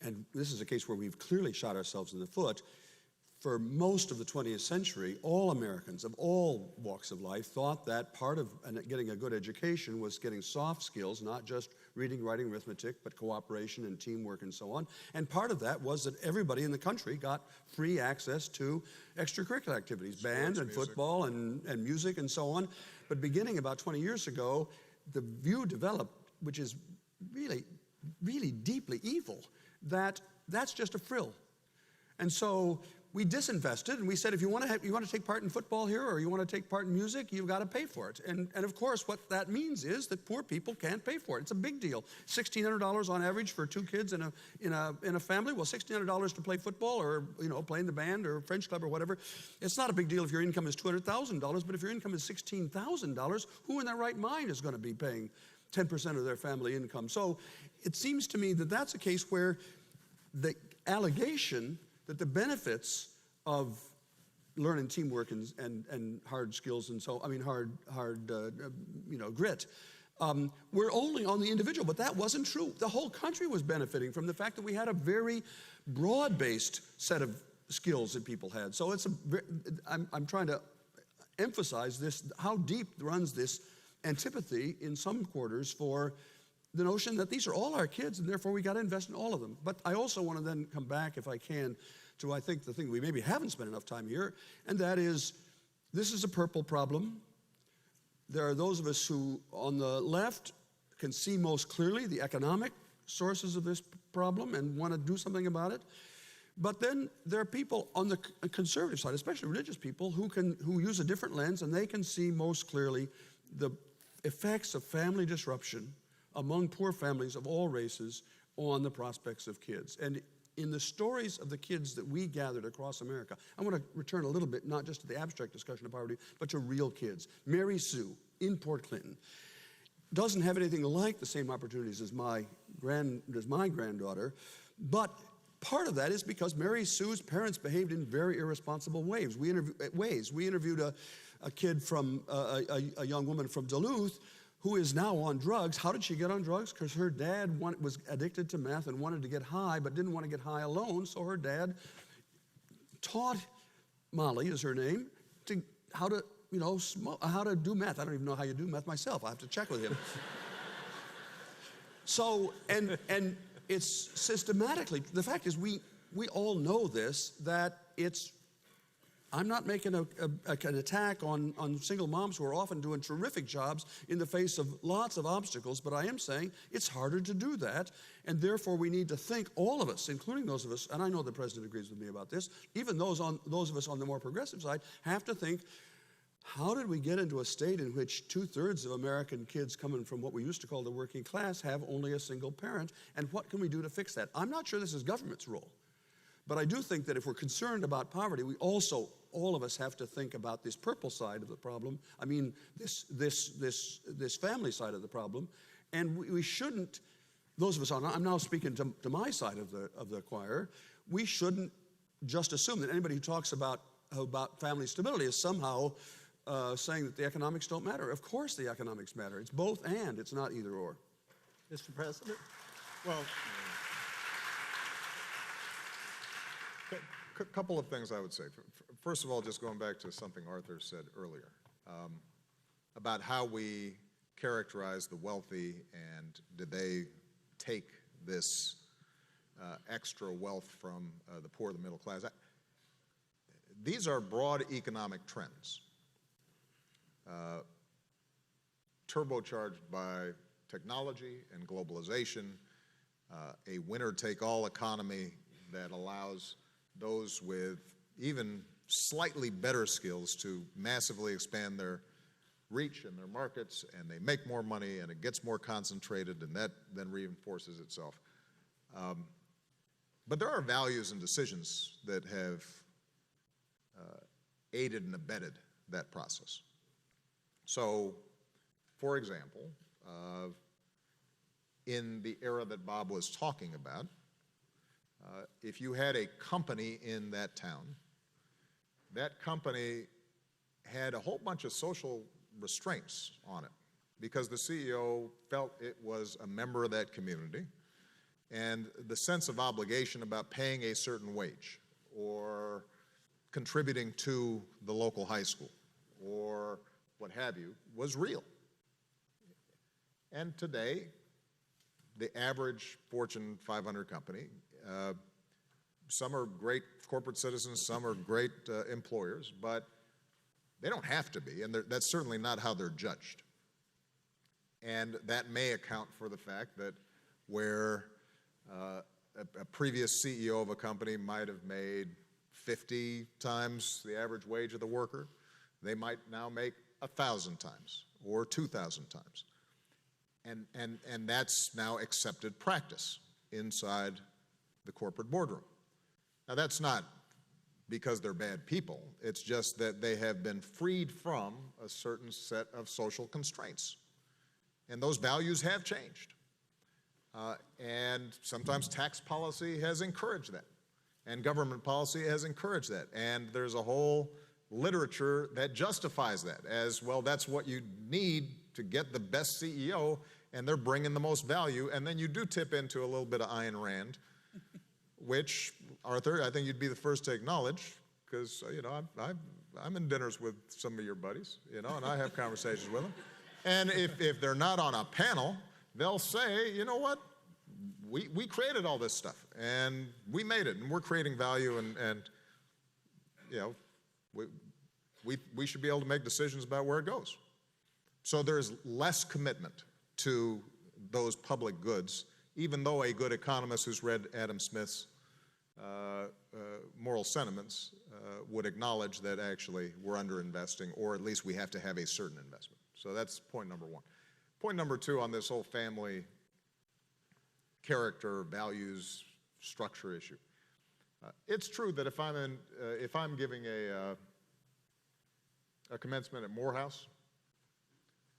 And this is a case where we've clearly shot ourselves in the foot. For most of the 20th century, all Americans of all walks of life thought that part of getting a good education was getting soft skills, not just reading, writing, arithmetic, but cooperation and teamwork and so on. And part of that was that everybody in the country got free access to extracurricular activities, band and football and music and so on. But beginning about 20 years ago, the view developed, which is really, really deeply evil, that's just a frill. And so we disinvested, and we said, if you want to take part in football here, or you want to take part in music, you've got to pay for it. And of course, what that means is that poor people can't pay for it. It's a big deal. $1,600 on average for 2 kids in a family. Well, $1,600 to play football, or play in the band or French club or whatever. It's not a big deal if your income is $200,000, but if your income is $16,000, who in their right mind is going to be paying 10% of their family income? So it seems to me that that's a case where the allegation that the benefits of learning teamwork and hard skills and so, grit, were only on the individual, but that wasn't true. The whole country was benefiting from the fact that we had a very broad-based set of skills that people had. So I'm trying to emphasize this, how deep runs this antipathy in some quarters for the notion that these are all our kids and therefore we got to invest in all of them. But I also want to then come back, if I can, to I think the thing we maybe haven't spent enough time here, and that is This is a purple problem. There are those of us who, on the left, can see most clearly the economic sources of this problem and want to do something about it. But then there are people on the conservative side, especially religious people, who use a different lens, and they can see most clearly the effects of family disruption among poor families of all races on the prospects of kids. And in the stories of the kids that we gathered across America, I want to return a little bit, not just to the abstract discussion of poverty, but to real kids. Mary Sue in Port Clinton doesn't have anything like the same opportunities as my granddaughter, but part of that is because Mary Sue's parents behaved in very irresponsible ways. We interviewed a kid from, a young woman from Duluth who is now on drugs. How did she get on drugs? Because her dad was addicted to meth and wanted to get high, but didn't want to get high alone, so her dad taught, Molly is her name, how to do meth. I don't even know how you do meth myself. I have to check with him. So, and it's systematically, the fact is we all know this, that it's, I'm not making an attack on single moms who are often doing terrific jobs in the face of lots of obstacles, but I am saying it's harder to do that, and therefore we need to think, all of us, including those of us, and I know the president agrees with me about this, even those of us on the more progressive side, have to think, how did we get into a state in which 2/3 of American kids coming from what we used to call the working class have only a single parent, and what can we do to fix that? I'm not sure this is government's role, but I do think that if we're concerned about poverty, we also, all of us, have to think about this purple side of the problem. I mean, this family side of the problem, and we shouldn't. Those of us on, I'm now speaking to my side of the choir. We shouldn't just assume that anybody who talks about family stability is somehow saying that the economics don't matter. Of course the economics matter. It's both and, it's not either or. Mr. President? Well, a couple of things I would say. First of all, just going back to something Arthur said earlier about how we characterize the wealthy and did they take this extra wealth from the poor, the middle class. These are broad economic trends, turbocharged by technology and globalization, a winner-take-all economy that allows those with even slightly better skills to massively expand their reach and their markets, and they make more money, and it gets more concentrated, and that then reinforces itself. But there are values and decisions that have aided and abetted that process. So, for example, in the era that Bob was talking about, if you had a company in that town, that company had a whole bunch of social restraints on it because the CEO felt it was a member of that community, and the sense of obligation about paying a certain wage or contributing to the local high school or what have you was real. And today, the average Fortune 500 company, some are great corporate citizens, some are great employers, but they don't have to be, and that's certainly not how they're judged. And that may account for the fact that where a previous CEO of a company might have made 50 times the average wage of the worker, they might now make 1,000 times or 2,000 times. And that's now accepted practice inside the corporate boardroom. Now that's not because they're bad people, it's just that they have been freed from a certain set of social constraints. And those values have changed. And sometimes tax policy has encouraged that. And government policy has encouraged that. And there's a whole literature that justifies that as, well, that's what you need to get the best CEO, and they're bringing the most value. And then you do tip into a little bit of Ayn Rand, which, Arthur, I think you'd be the first to acknowledge, because, you know, I'm in dinners with some of your buddies, you know, and I have conversations with them. And if they're not on a panel, they'll say, you know what, we created all this stuff, and we made it, and we're creating value, and you know, we should be able to make decisions about where it goes. So there's less commitment to those public goods, even though a good economist who's read Adam Smith's moral sentiments would acknowledge that actually we're underinvesting, or at least we have to have a certain investment. So that's point number one. Point number two on this whole family character, values, structure issue. It's true that if I'm giving a commencement at Morehouse,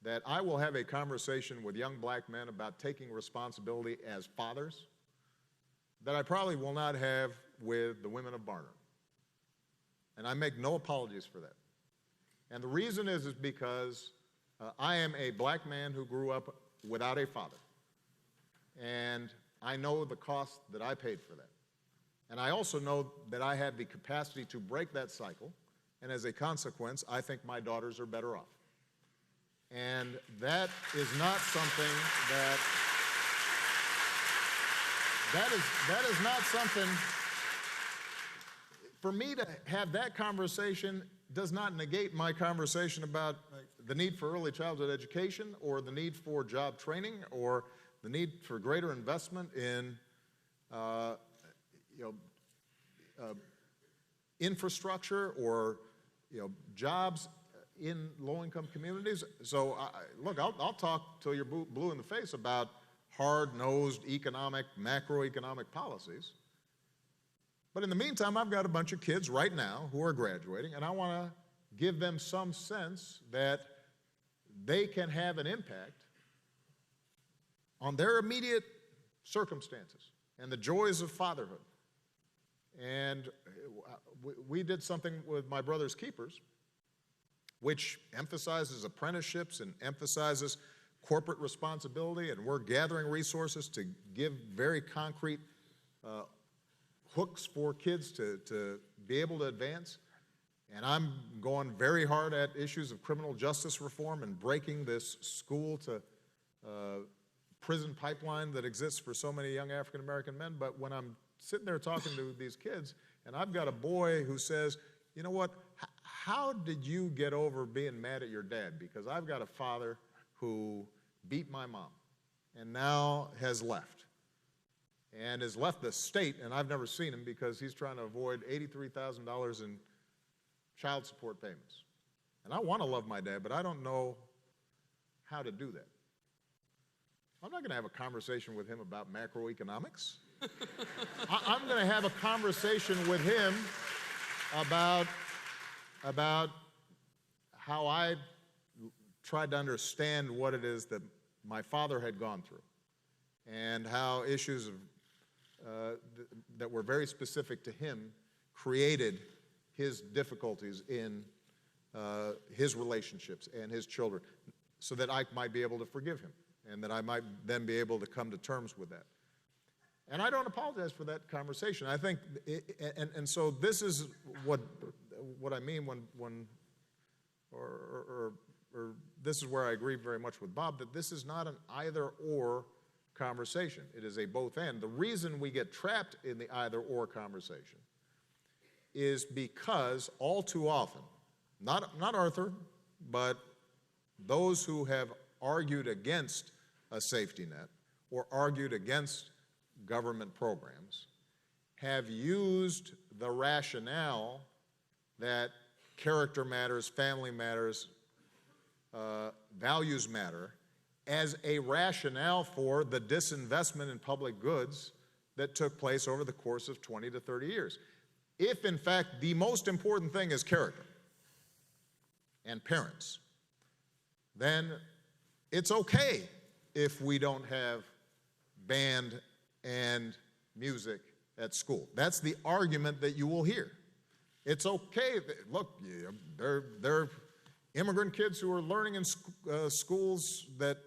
that I will have a conversation with young black men about taking responsibility as fathers that I probably will not have with the women of Barnard. And I make no apologies for that. And the reason is because I am a black man who grew up without a father. And I know the cost that I paid for that. And I also know that I have the capacity to break that cycle. And as a consequence, I think my daughters are better off. And that is not something that is not something, for me to have that conversation does not negate my conversation about the need for early childhood education or the need for job training or the need for greater investment in infrastructure or jobs in low-income communities. So, look, I'll talk till you're blue in the face about hard-nosed economic, macroeconomic policies. But in the meantime, I've got a bunch of kids right now who are graduating, and I want to give them some sense that they can have an impact on their immediate circumstances and the joys of fatherhood. And we did something with my brother's keepers, which emphasizes apprenticeships and emphasizes corporate responsibility, and we're gathering resources to give very concrete hooks for kids to be able to advance. And I'm going very hard at issues of criminal justice reform and breaking this school to prison pipeline that exists for so many young African American men. But when I'm sitting there talking to these kids, and I've got a boy who says, you know what, how did you get over being mad at your dad? Because I've got a father who beat my mom and now has left. And has left the state, and I've never seen him because he's trying to avoid $83,000 in child support payments. And I want to love my dad, but I don't know how to do that. I'm not going to have a conversation with him about macroeconomics. I'm going to have a conversation with him about how I tried to understand what it is that my father had gone through and how issues of that were very specific to him created his difficulties in his relationships and his children, so that I might be able to forgive him and that I might then be able to come to terms with that. And I don't apologize for that conversation. I think, and so this is what I mean when this is where I agree very much with Bob, that this is not an either-or conversation. It is a both-and. The reason we get trapped in the either-or conversation is because all too often, not Arthur, but those who have argued against a safety net or argued against government programs have used the rationale that character matters, family matters, values matter, as a rationale for the disinvestment in public goods that took place over the course of 20 to 30 years. If, in fact, the most important thing is character and parents, then it's okay if we don't have band and music at school. That's the argument that you will hear. It's okay. Look, there are immigrant kids who are learning in schools that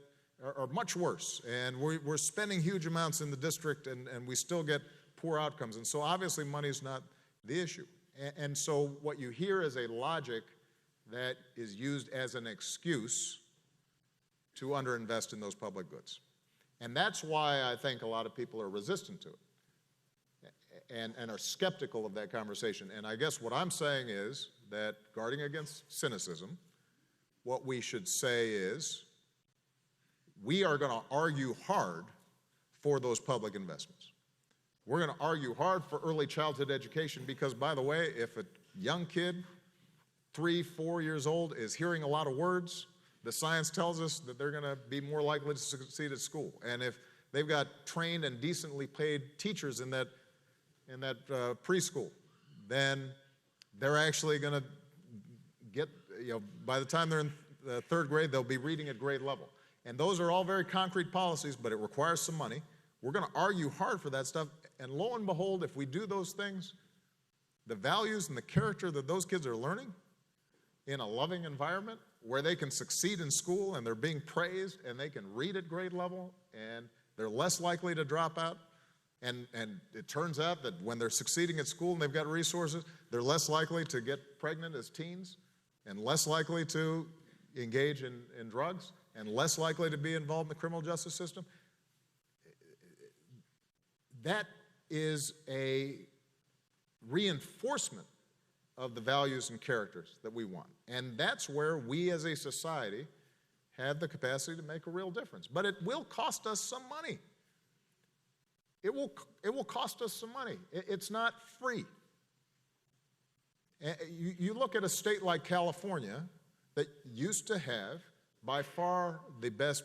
are much worse, and we're spending huge amounts in the district, and we still get poor outcomes. And so obviously money is not the issue. And so what you hear is a logic that is used as an excuse to underinvest in those public goods. And that's why I think a lot of people are resistant to it. and are skeptical of that conversation. And I guess what I'm saying is that, guarding against cynicism, what we should say is we are going to argue hard for those public investments. We're going to argue hard for early childhood education because, by the way, if a young kid, 3, 4 years old, is hearing a lot of words, the science tells us that they're going to be more likely to succeed at school. And if they've got trained and decently paid teachers in that preschool, then they're actually going to get, by the time they're in third grade, they'll be reading at grade level. And those are all very concrete policies, but it requires some money. We're going to argue hard for that stuff. And lo and behold, if we do those things, the values and the character that those kids are learning in a loving environment where they can succeed in school and they're being praised and they can read at grade level and they're less likely to drop out. And it turns out that when they're succeeding at school and they've got resources, they're less likely to get pregnant as teens and less likely to engage in drugs and less likely to be involved in the criminal justice system. That is a reinforcement of the values and characters that we want. And that's where we as a society have the capacity to make a real difference. But it will cost us some money. It will cost us some money. It's not free. You look at a state like California that used to have by far the best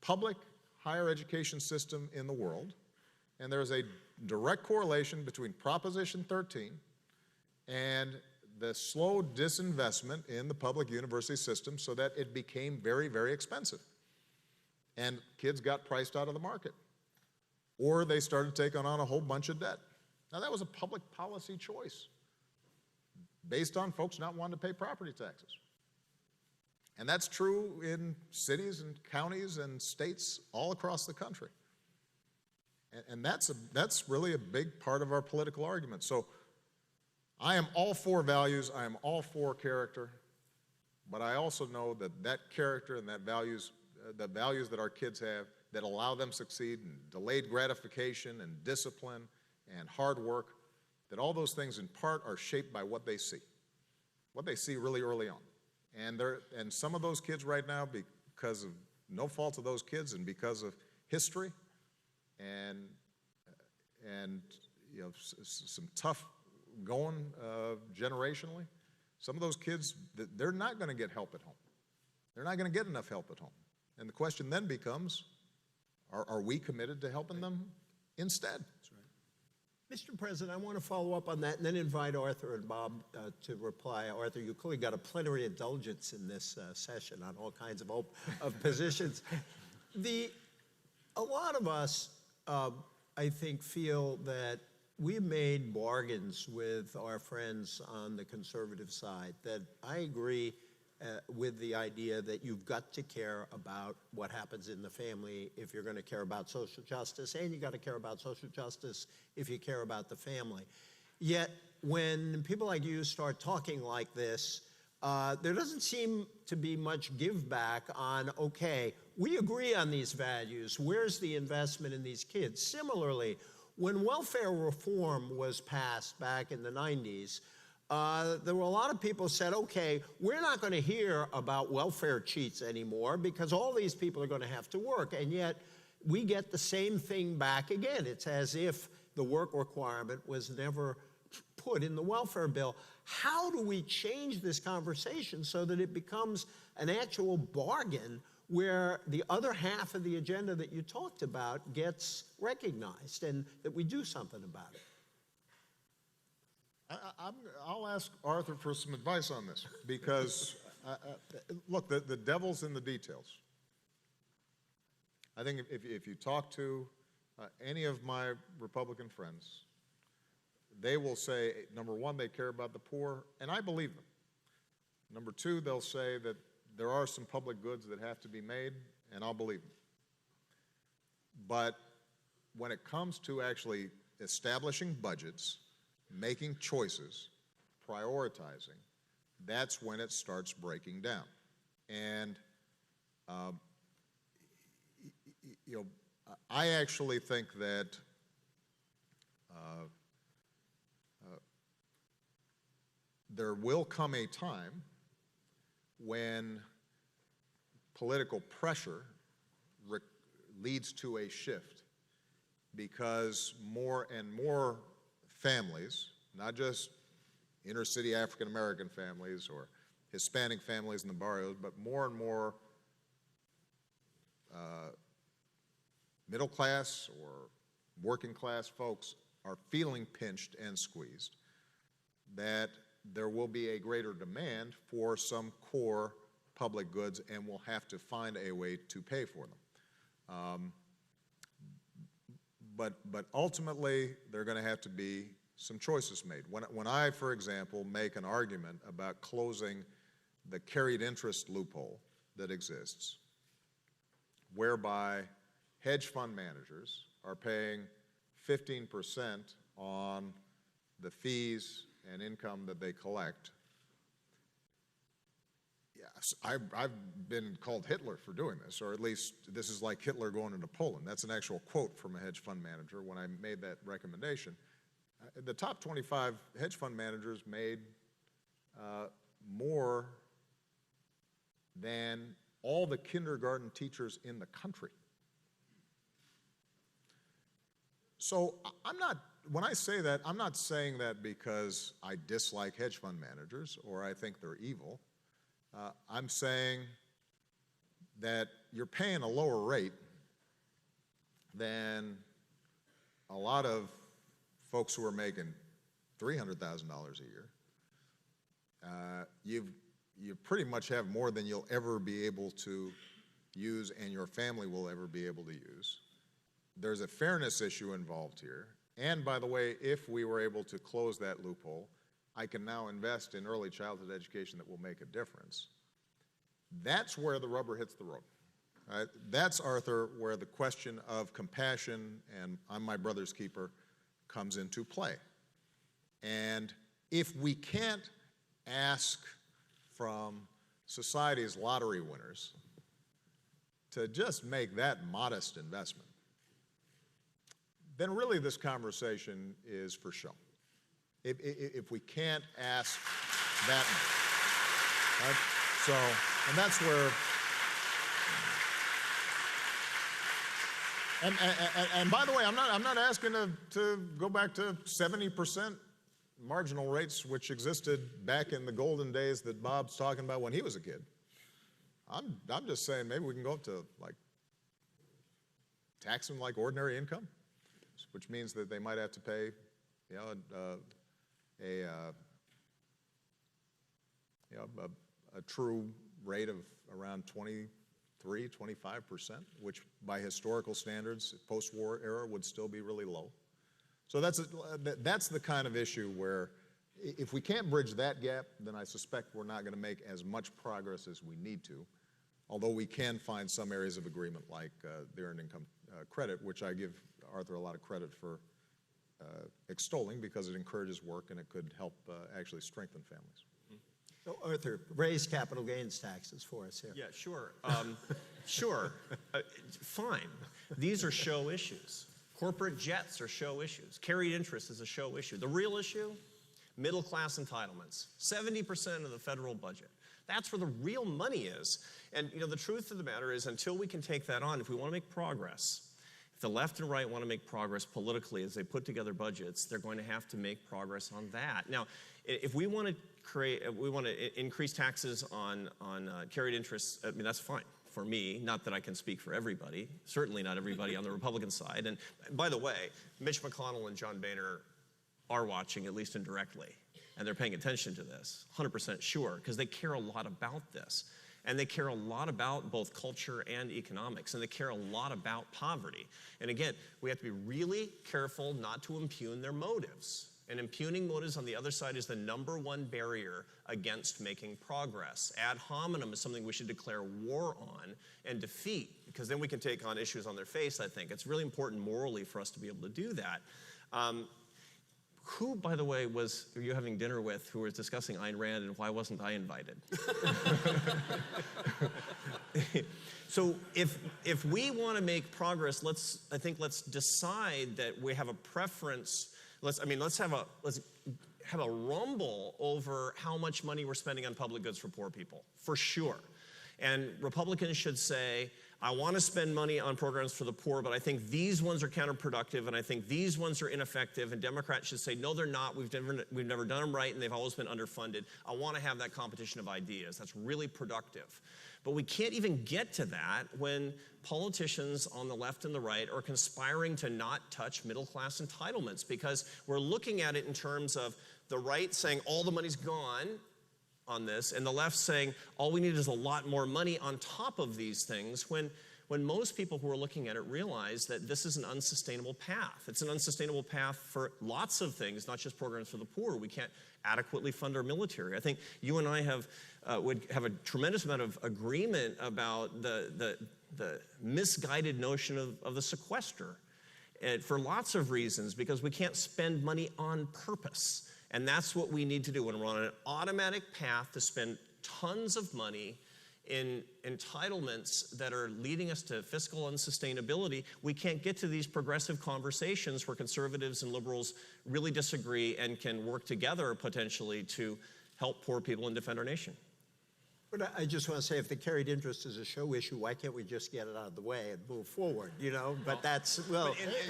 public higher education system in the world, and there's a direct correlation between Proposition 13 and the slow disinvestment in the public university system so that it became very, very expensive. And kids got priced out of the market. Or they started taking on a whole bunch of debt. Now that was a public policy choice based on folks not wanting to pay property taxes. And that's true in cities and counties and states all across the country. And that's really a big part of our political argument. So I am all for values, I am all for character, but I also know that that character and that values, the values that our kids have that allow them to succeed, and delayed gratification and discipline and hard work, that all those things in part are shaped by what they see really early on. And some of those kids right now, because of no fault of those kids and because of history and some tough going generationally, some of those kids, they're not going to get help at home. They're not going to get enough help at home. And the question then becomes, are we committed to helping them instead? That's right. Mr. President, I want to follow up on that and then invite Arthur and Bob to reply. Arthur, you clearly got a plenary indulgence in this session on all kinds of positions. A lot of us, I think, feel that we made bargains with our friends on the conservative side, that I agree with the idea that you've got to care about what happens in the family if you're going to care about social justice, and you got to care about social justice if you care about the family. Yet, when people like you start talking like this, there doesn't seem to be much give back on, okay, we agree on these values, where's the investment in these kids? Similarly, when welfare reform was passed back in the 90s, there were a lot of people who said, okay, we're not going to hear about welfare cheats anymore because all these people are going to have to work. And yet, we get the same thing back again. It's as if the work requirement was never put in the welfare bill. How do we change this conversation so that it becomes an actual bargain where the other half of the agenda that you talked about gets recognized and that we do something about it? I'll ask Arthur for some advice on this because, look, the devil's in the details. I think if you talk to any of my Republican friends, they will say, number one, they care about the poor, and I believe them. Number two, they'll say that there are some public goods that have to be made, and I'll believe them. But when it comes to actually establishing budgets, making choices, prioritizing, that's when it starts breaking down. And I actually think that There will come a time when political pressure leads to a shift, because more and more families, not just inner city African American families or Hispanic families in the barrios, but more and more middle class or working class folks are feeling pinched and squeezed, that there will be a greater demand for some core public goods, and we'll have to find a way to pay for them. But ultimately, there are going to have to be some choices made. When I, for example, make an argument about closing the carried interest loophole that exists, whereby hedge fund managers are paying 15% on the fees and income that they collect. Yes, I've been called Hitler for doing this, or at least this is like Hitler going into Poland. That's an actual quote from a hedge fund manager when I made that recommendation. The top 25 hedge fund managers made more than all the kindergarten teachers in the country. So when I say that, I'm not saying that because I dislike hedge fund managers or I think they're evil. I'm saying that you're paying a lower rate than a lot of folks who are making $300,000 a year. You pretty much have more than you'll ever be able to use and your family will ever be able to use. There's a fairness issue involved here. And by the way, if we were able to close that loophole, I can now invest in early childhood education that will make a difference. That's where the rubber hits the road. Right? That's, Arthur, where the question of compassion and I'm my brother's keeper comes into play. And if we can't ask from society's lottery winners to just make that modest investment, then really this conversation is for show. If we can't ask that much, right? So, and that's where, and by the way, I'm not asking to go back to 70% marginal rates, which existed back in the golden days that Bob's talking about when he was a kid. I'm just saying maybe we can go up to like tax them like ordinary income, which means that they might have to pay, a true rate of around 23, 25%, which by historical standards, post-war era, would still be really low. So that's the kind of issue where if we can't bridge that gap, then I suspect we're not going to make as much progress as we need to, although we can find some areas of agreement like the earned income credit, which I give Arthur a lot of credit for extolling because it encourages work and it could help actually strengthen families. So Arthur, raise capital gains taxes for us here. Yeah, sure. Sure. Fine. These are show issues. Corporate jets are show issues. Carried interest is a show issue. The real issue, middle class entitlements. 70% of the federal budget. That's where the real money is. And the truth of the matter is, until we can take that on, if we want to make progress, if the left and right want to make progress politically as they put together budgets, they're going to have to make progress on that. Now, if we want to increase taxes on carried interest, I mean, that's fine for me. Not that I can speak for everybody. Certainly not everybody on the Republican side. And by the way, Mitch McConnell and John Boehner are watching, at least indirectly, and they're paying attention to this, 100% sure, because they care a lot about this. And they care a lot about both culture and economics, and they care a lot about poverty. And again, we have to be really careful not to impugn their motives. And impugning motives on the other side is the #1 barrier against making progress. Ad hominem is something we should declare war on and defeat, because then we can take on issues on their face, I think. It's really important morally for us to be able to do that. Who, by the way, were you having dinner with who was discussing Ayn Rand, and why wasn't I invited? So if we want to make progress, let's decide that we have a preference let's have a rumble over how much money we're spending on public goods for poor people, for sure. And Republicans should say, I want to spend money on programs for the poor, but I think these ones are counterproductive, and I think these ones are ineffective. And Democrats should say, no, they're not. We've never done them right, and they've always been underfunded. I want to have that competition of ideas. That's really productive. But we can't even get to that when politicians on the left and the right are conspiring to not touch middle-class entitlements, because we're looking at it in terms of the right saying all the money's gone on this, and the left saying all we need is a lot more money on top of these things, when most people who are looking at it realize that this is an unsustainable path. It's an unsustainable path for lots of things, not just programs for the poor. We can't adequately fund our military. I think you and I would have a tremendous amount of agreement about the misguided notion of the sequester, for lots of reasons, because we can't spend money on purpose. And that's what we need to do when we're on an automatic path to spend tons of money in entitlements that are leading us to fiscal unsustainability. We can't get to these progressive conversations where conservatives and liberals really disagree and can work together potentially to help poor people and defend our nation. But I just want to say, if the carried interest is a show issue, why can't we just get it out of the way and move forward, you know? But that's, well...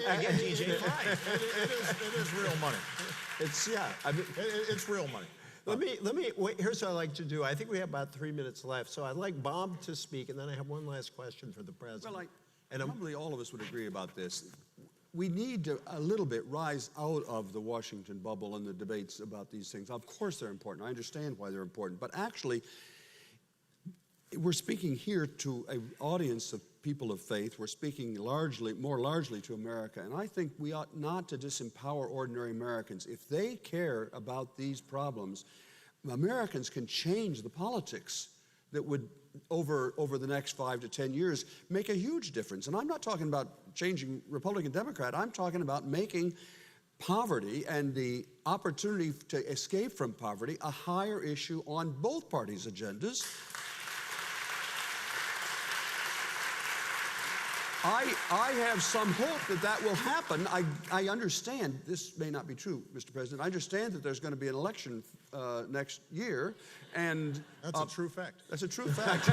Again, DJ, fine. It is real money. It's, yeah, I mean... It's real money. Let me, wait, here's what I'd like to do. I think we have about 3 minutes left, so I'd like Bob to speak, and then I have one last question for the president. Well, probably all of us would agree about this. We need to a little bit rise out of the Washington bubble and the debates about these things. Of course they're important. I understand why they're important. But actually, we're speaking here to an audience of people of faith. We're speaking more largely to America. And I think we ought not to disempower ordinary Americans. If they care about these problems, Americans can change the politics that would, over the next 5 to 10 years, make a huge difference. And I'm not talking about changing Republican, Democrat. I'm talking about making poverty and the opportunity to escape from poverty a higher issue on both parties' agendas. I have some hope that that will happen. I understand, this may not be true, Mr. President, I understand that there's going to be an election next year, and... That's a true fact. That's a true fact.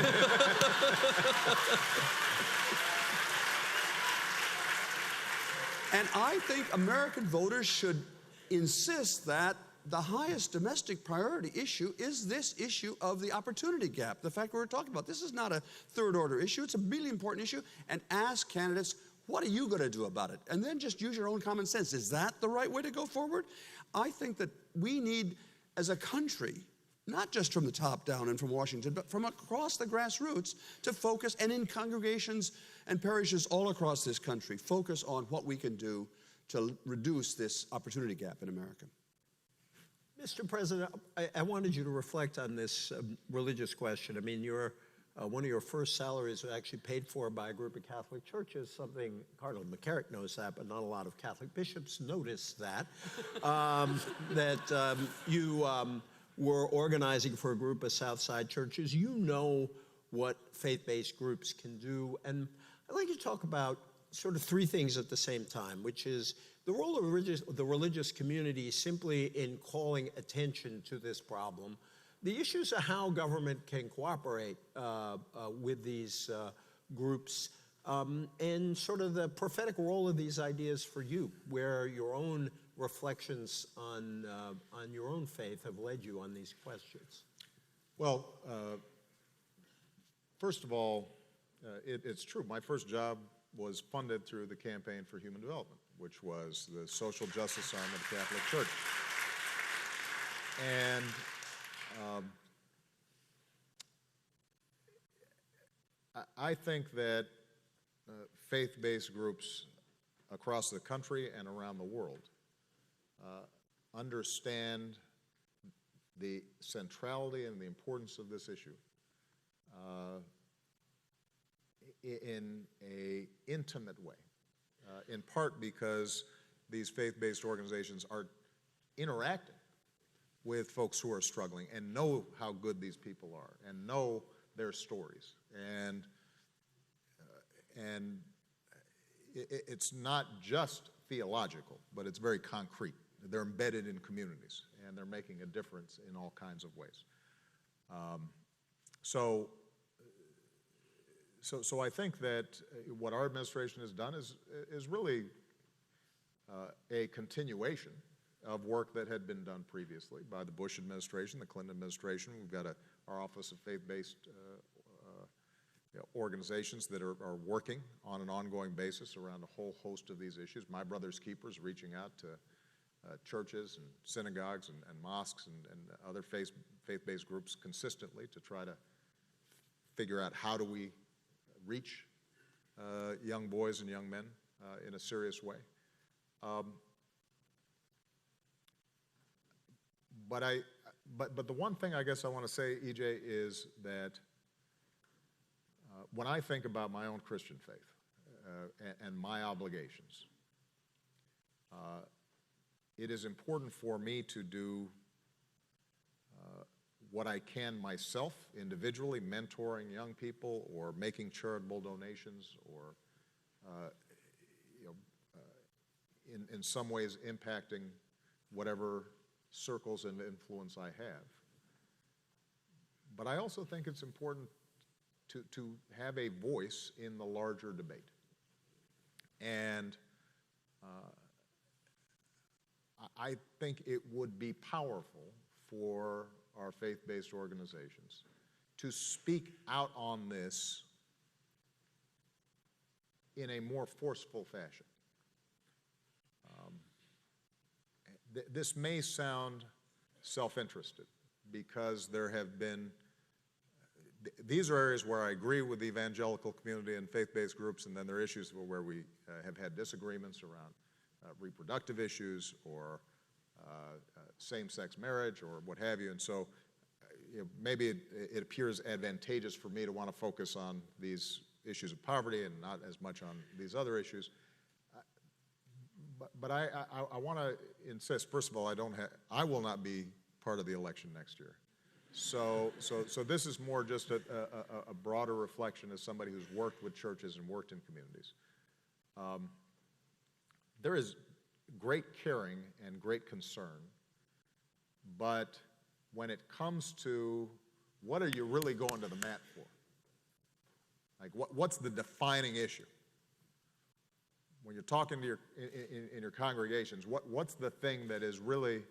And I think American voters should insist that the highest domestic priority issue is this issue of the opportunity gap, the fact we're talking about. This is not a third-order issue. It's a really important issue. And ask candidates, what are you going to do about it? And then just use your own common sense. Is that the right way to go forward? I think that we need, as a country, not just from the top down and from Washington, but from across the grassroots, to focus, and in congregations and parishes all across this country, focus on what we can do to reduce this opportunity gap in America. Mr. President, I wanted you to reflect on this religious question. I mean, one of your first salaries was actually paid for by a group of Catholic churches, something Cardinal McCarrick knows that, but not a lot of Catholic bishops notice that, you were organizing for a group of Southside churches. You know what faith-based groups can do, and I'd like you to talk about sort of three things at the same time, which is the role of the religious community simply in calling attention to this problem, the issues of how government can cooperate with these groups, and sort of the prophetic role of these ideas for you, where your own reflections on your own faith have led you on these questions. Well, first of all, it's true. My first job was funded through the Campaign for Human Development, which was the social justice arm of the Catholic Church. And I think that faith-based groups across the country and around the world understand the centrality and the importance of this issue in an intimate way, in part because these faith-based organizations are interacting with folks who are struggling and know how good these people are and know their stories. And it's not just theological, but it's very concrete. they're embedded in communities, and they're making a difference in all kinds of ways. So I think that what our administration has done is really a continuation of work that had been done previously by the Bush administration, the Clinton administration. We've got our Office of Faith-Based organizations that are working on an ongoing basis around a whole host of these issues. My Brother's Keepers reaching out to churches and synagogues and mosques and other faith-based groups consistently to try to figure out how do we reach young boys and young men in a serious way. But the one thing I guess I want to say, EJ, is that when I think about my own Christian faith and my obligations, it is important for me to do what I can myself individually, mentoring young people or making charitable donations or in some ways impacting whatever circles of influence I have. But I also think it's important to have a voice in the larger debate. And I think it would be powerful for our faith-based organizations to speak out on this in a more forceful fashion. This may sound self-interested because there have been, these are areas where I agree with the evangelical community and faith-based groups, and then there are issues where we have had disagreements around reproductive issues or same-sex marriage or what have you. And so maybe it appears advantageous for me to want to focus on these issues of poverty and not as much on these other issues. But I want to insist, first of all, I will not be part of the election next year. So this is more just a broader reflection as somebody who's worked with churches and worked in communities. There is great caring and great concern, but when it comes to what are you really going to the mat for? Like what's the defining issue? When you're talking to in your congregations, what's the thing that is really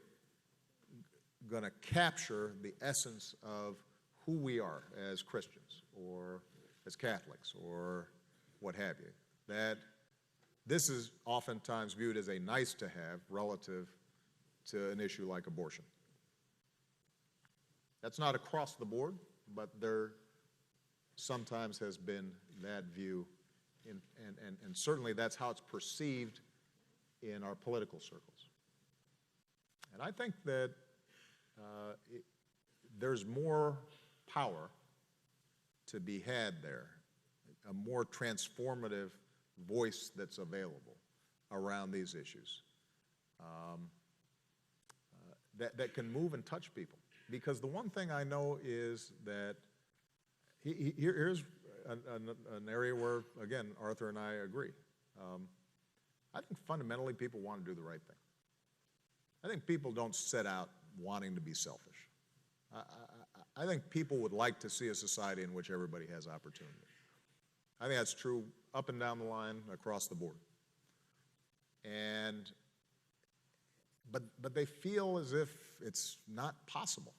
going to capture the essence of who we are as Christians or as Catholics or what have you? That this is oftentimes viewed as a nice to have relative to an issue like abortion. That's not across the board, but there sometimes has been that view, and certainly that's how it's perceived in our political circles. And I think that there's more power to be had there, a more transformative voice that's available around these issues that can move and touch people. Because the one thing I know is that here's an area where, again, Arthur and I agree. I think fundamentally people want to do the right thing. I think people don't set out wanting to be selfish. I think people would like to see a society in which everybody has opportunity. I think that's true up and down the line, across the board. But they feel as if it's not possible.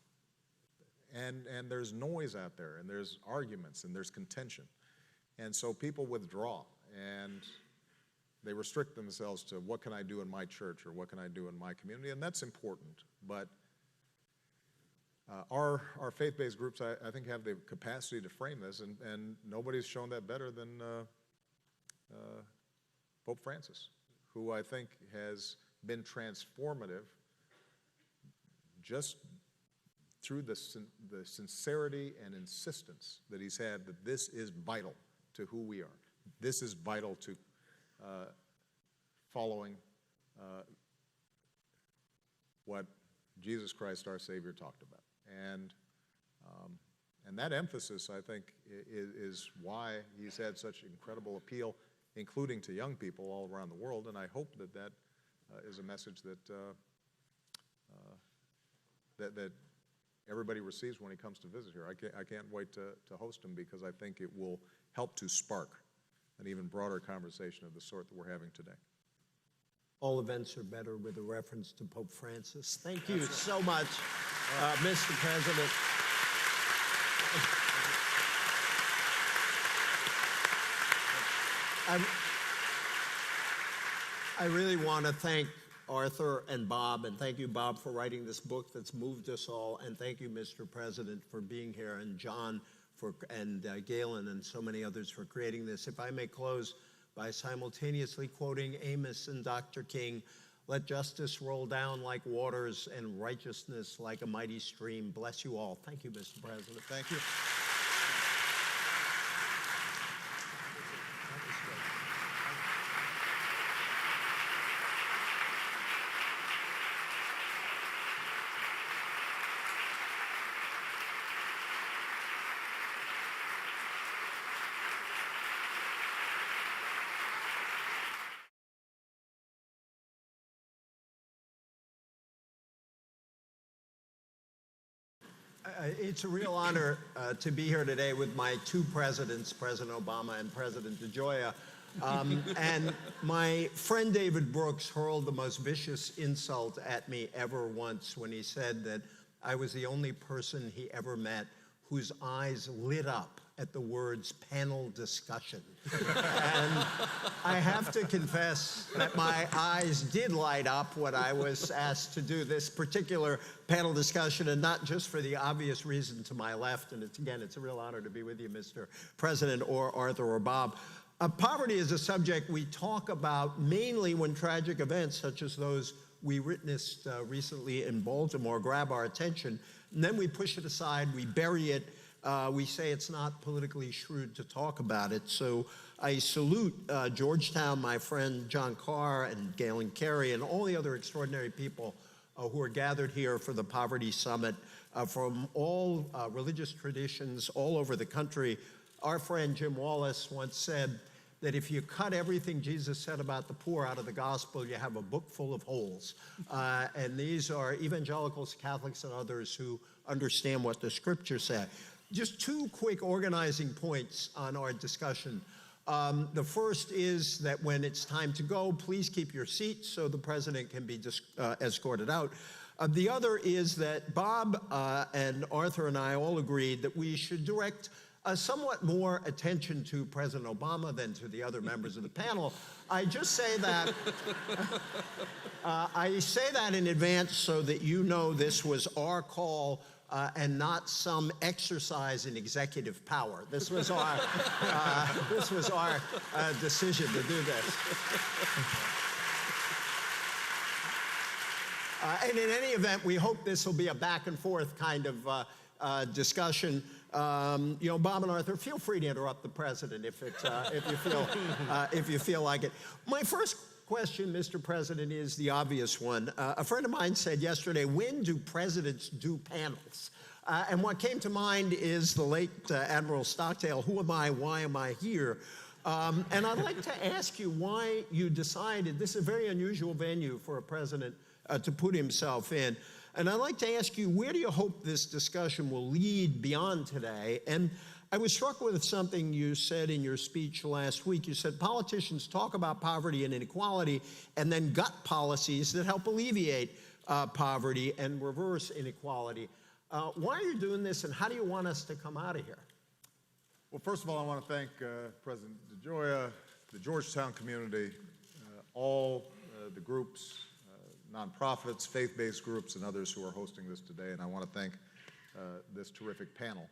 And there's noise out there, and there's arguments, and there's contention. And so people withdraw, and they restrict themselves to what can I do in my church or what can I do in my community, and that's important. But our faith-based groups, I think, have the capacity to frame this, and nobody's shown that better than Pope Francis, who I think has been transformative just through the sincerity and insistence that he's had that this is vital to who we are. This is vital to following what Jesus Christ, our Savior, talked about. And that emphasis, I think, is why he's had such incredible appeal, including to young people all around the world. And I hope that that is a message that that everybody receives when he comes to visit here. I can't wait to host him, because I think it will help to spark an even broader conversation of the sort that we're having today. All events are better with a reference to Pope Francis. Thank you so much, Mr. President. I really want to thank Arthur and Bob, and thank you, Bob, for writing this book that's moved us all, and thank you, Mr. President, for being here, and John and Galen and so many others for creating this. If I may close by simultaneously quoting Amos and Dr. King, "Let justice roll down like waters and righteousness like a mighty stream." Bless you all. Thank you, Mr. President. Thank you. It's a real honor to be here today with my two presidents, President Obama and President DeGioia. And my friend David Brooks hurled the most vicious insult at me ever once when he said that I was the only person he ever met whose eyes lit up at the words panel discussion. And I have to confess that my eyes did light up when I was asked to do this particular panel discussion, and not just for the obvious reason to my left. And it's a real honor to be with you, Mr. President, or Arthur or Bob. Poverty is a subject we talk about mainly when tragic events such as those we witnessed recently in Baltimore grab our attention, and then we push it aside, we bury it, we say it's not politically shrewd to talk about it. So I salute Georgetown, my friend John Carr and Galen Carey, and all the other extraordinary people who are gathered here for the Poverty Summit from all religious traditions all over the country. Our friend Jim Wallace once said that if you cut everything Jesus said about the poor out of the gospel, you have a book full of holes. And these are evangelicals, Catholics, and others who understand what the scriptures say. Just two quick organizing points on our discussion. The first is that when it's time to go, please keep your seats so the president can be escorted out. The other is that Bob and Arthur and I all agreed that we should direct somewhat more attention to President Obama than to the other members of the panel. I just say that, I say that in advance so that you know this was our call and not some exercise in executive power. This was our, decision to do this. And in any event, we hope this will be a back and forth kind of discussion. You know, Bob and Arthur, feel free to interrupt the president if you feel like it. My first question, Mr. President, is the obvious one. A friend of mine said yesterday, when do presidents do panels? And what came to mind is the late Admiral Stockdale, who am I, why am I here? And I'd like to ask you why you decided, this is a very unusual venue for a president to put himself in. And I'd like to ask you, where do you hope this discussion will lead beyond today? And I was struck with something you said in your speech last week. You said politicians talk about poverty and inequality and then gut policies that help alleviate poverty and reverse inequality. Why are you doing this, and how do you want us to come out of here? Well, first of all, I want to thank President DeGioia, the Georgetown community, all the groups, nonprofits, faith-based groups, and others who are hosting this today, and I want to thank this terrific panel.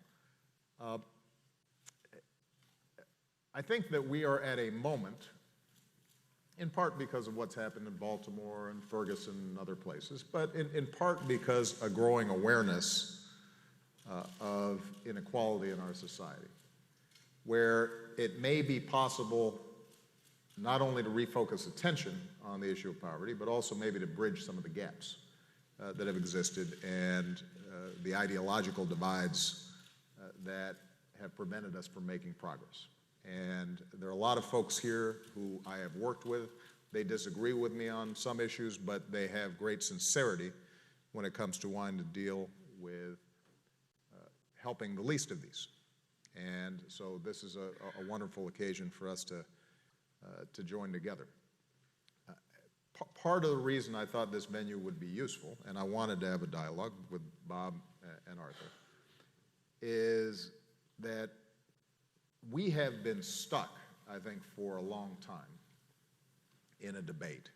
I think that we are at a moment, in part because of what's happened in Baltimore and Ferguson and other places, but in part because a growing awareness of inequality in our society, where it may be possible not only to refocus attention on the issue of poverty, but also maybe to bridge some of the gaps that have existed and the ideological divides that have prevented us from making progress. And there are a lot of folks here who I have worked with. They disagree with me on some issues, but they have great sincerity when it comes to wanting to deal with helping the least of these. And so this is a wonderful occasion for us to join together. Part of the reason I thought this venue would be useful, and I wanted to have a dialogue with Bob and Arthur, is that we have been stuck, I think, for a long time in a debate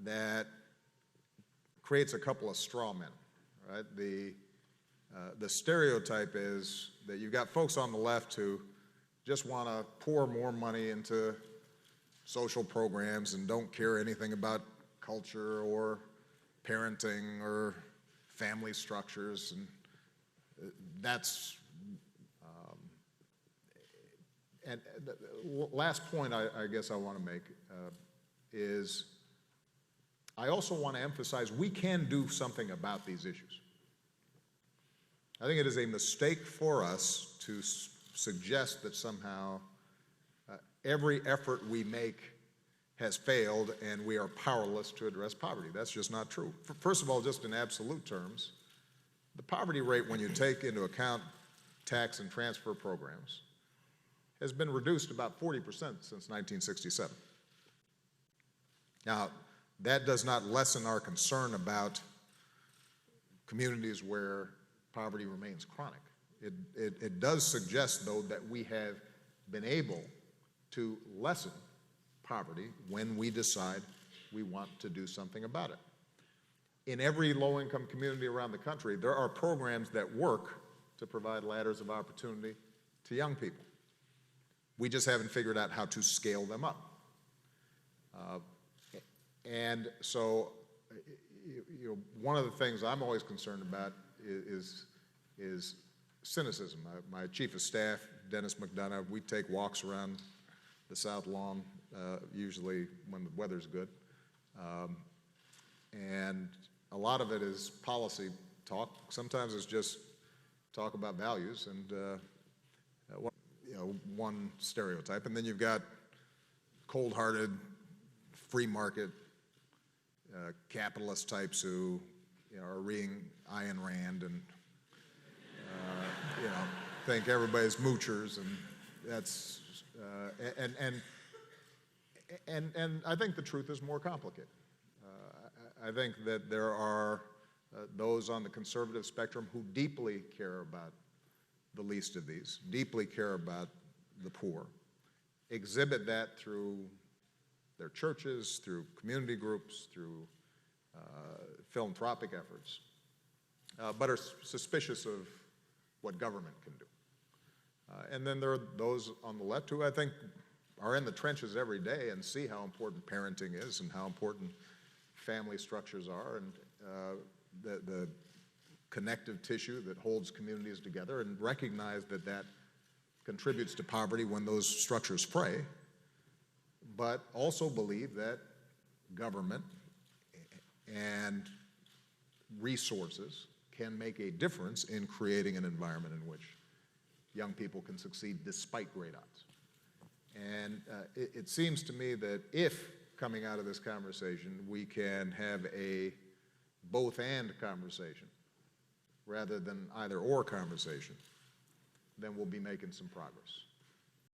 that creates a couple of straw men, right? The stereotype is that you've got folks on the left who just want to pour more money into social programs and don't care anything about culture or parenting or family structures, and that's and the last point I guess I want to make is I also want to emphasize we can do something about these issues. I think it is a mistake for us to suggest that somehow every effort we make has failed and we are powerless to address poverty. That's just not true. First of all, just in absolute terms, the poverty rate, when you take into account tax and transfer programs, has been reduced about 40% since 1967. Now, that does not lessen our concern about communities where poverty remains chronic. It does suggest, though, that we have been able to lessen poverty when we decide we want to do something about it. In every low-income community around the country, there are programs that work to provide ladders of opportunity to young people. We just haven't figured out how to scale them up. And so, one of the things I'm always concerned about is cynicism. My chief of staff, Dennis McDonough, we take walks around the South Lawn, usually when the weather's good. And a lot of it is policy talk. Sometimes it's just talk about values and one stereotype. And then you've got cold-hearted, free market capitalist types who are reading Ayn Rand and think everybody's moochers, and that's and I think the truth is more complicated. I think that there are those on the conservative spectrum who deeply care about the least of these, deeply care about the poor, exhibit that through their churches, through community groups, through philanthropic efforts, but are suspicious of what government can do. And then there are those on the left who I think are in the trenches every day and see how important parenting is and how important family structures are and the connective tissue that holds communities together, and recognize that that contributes to poverty when those structures fray, but also believe that government and resources can make a difference in creating an environment in which young people can succeed despite great odds. And it seems to me that if, coming out of this conversation, we can have a both-and conversation rather than either-or conversation, then we'll be making some progress.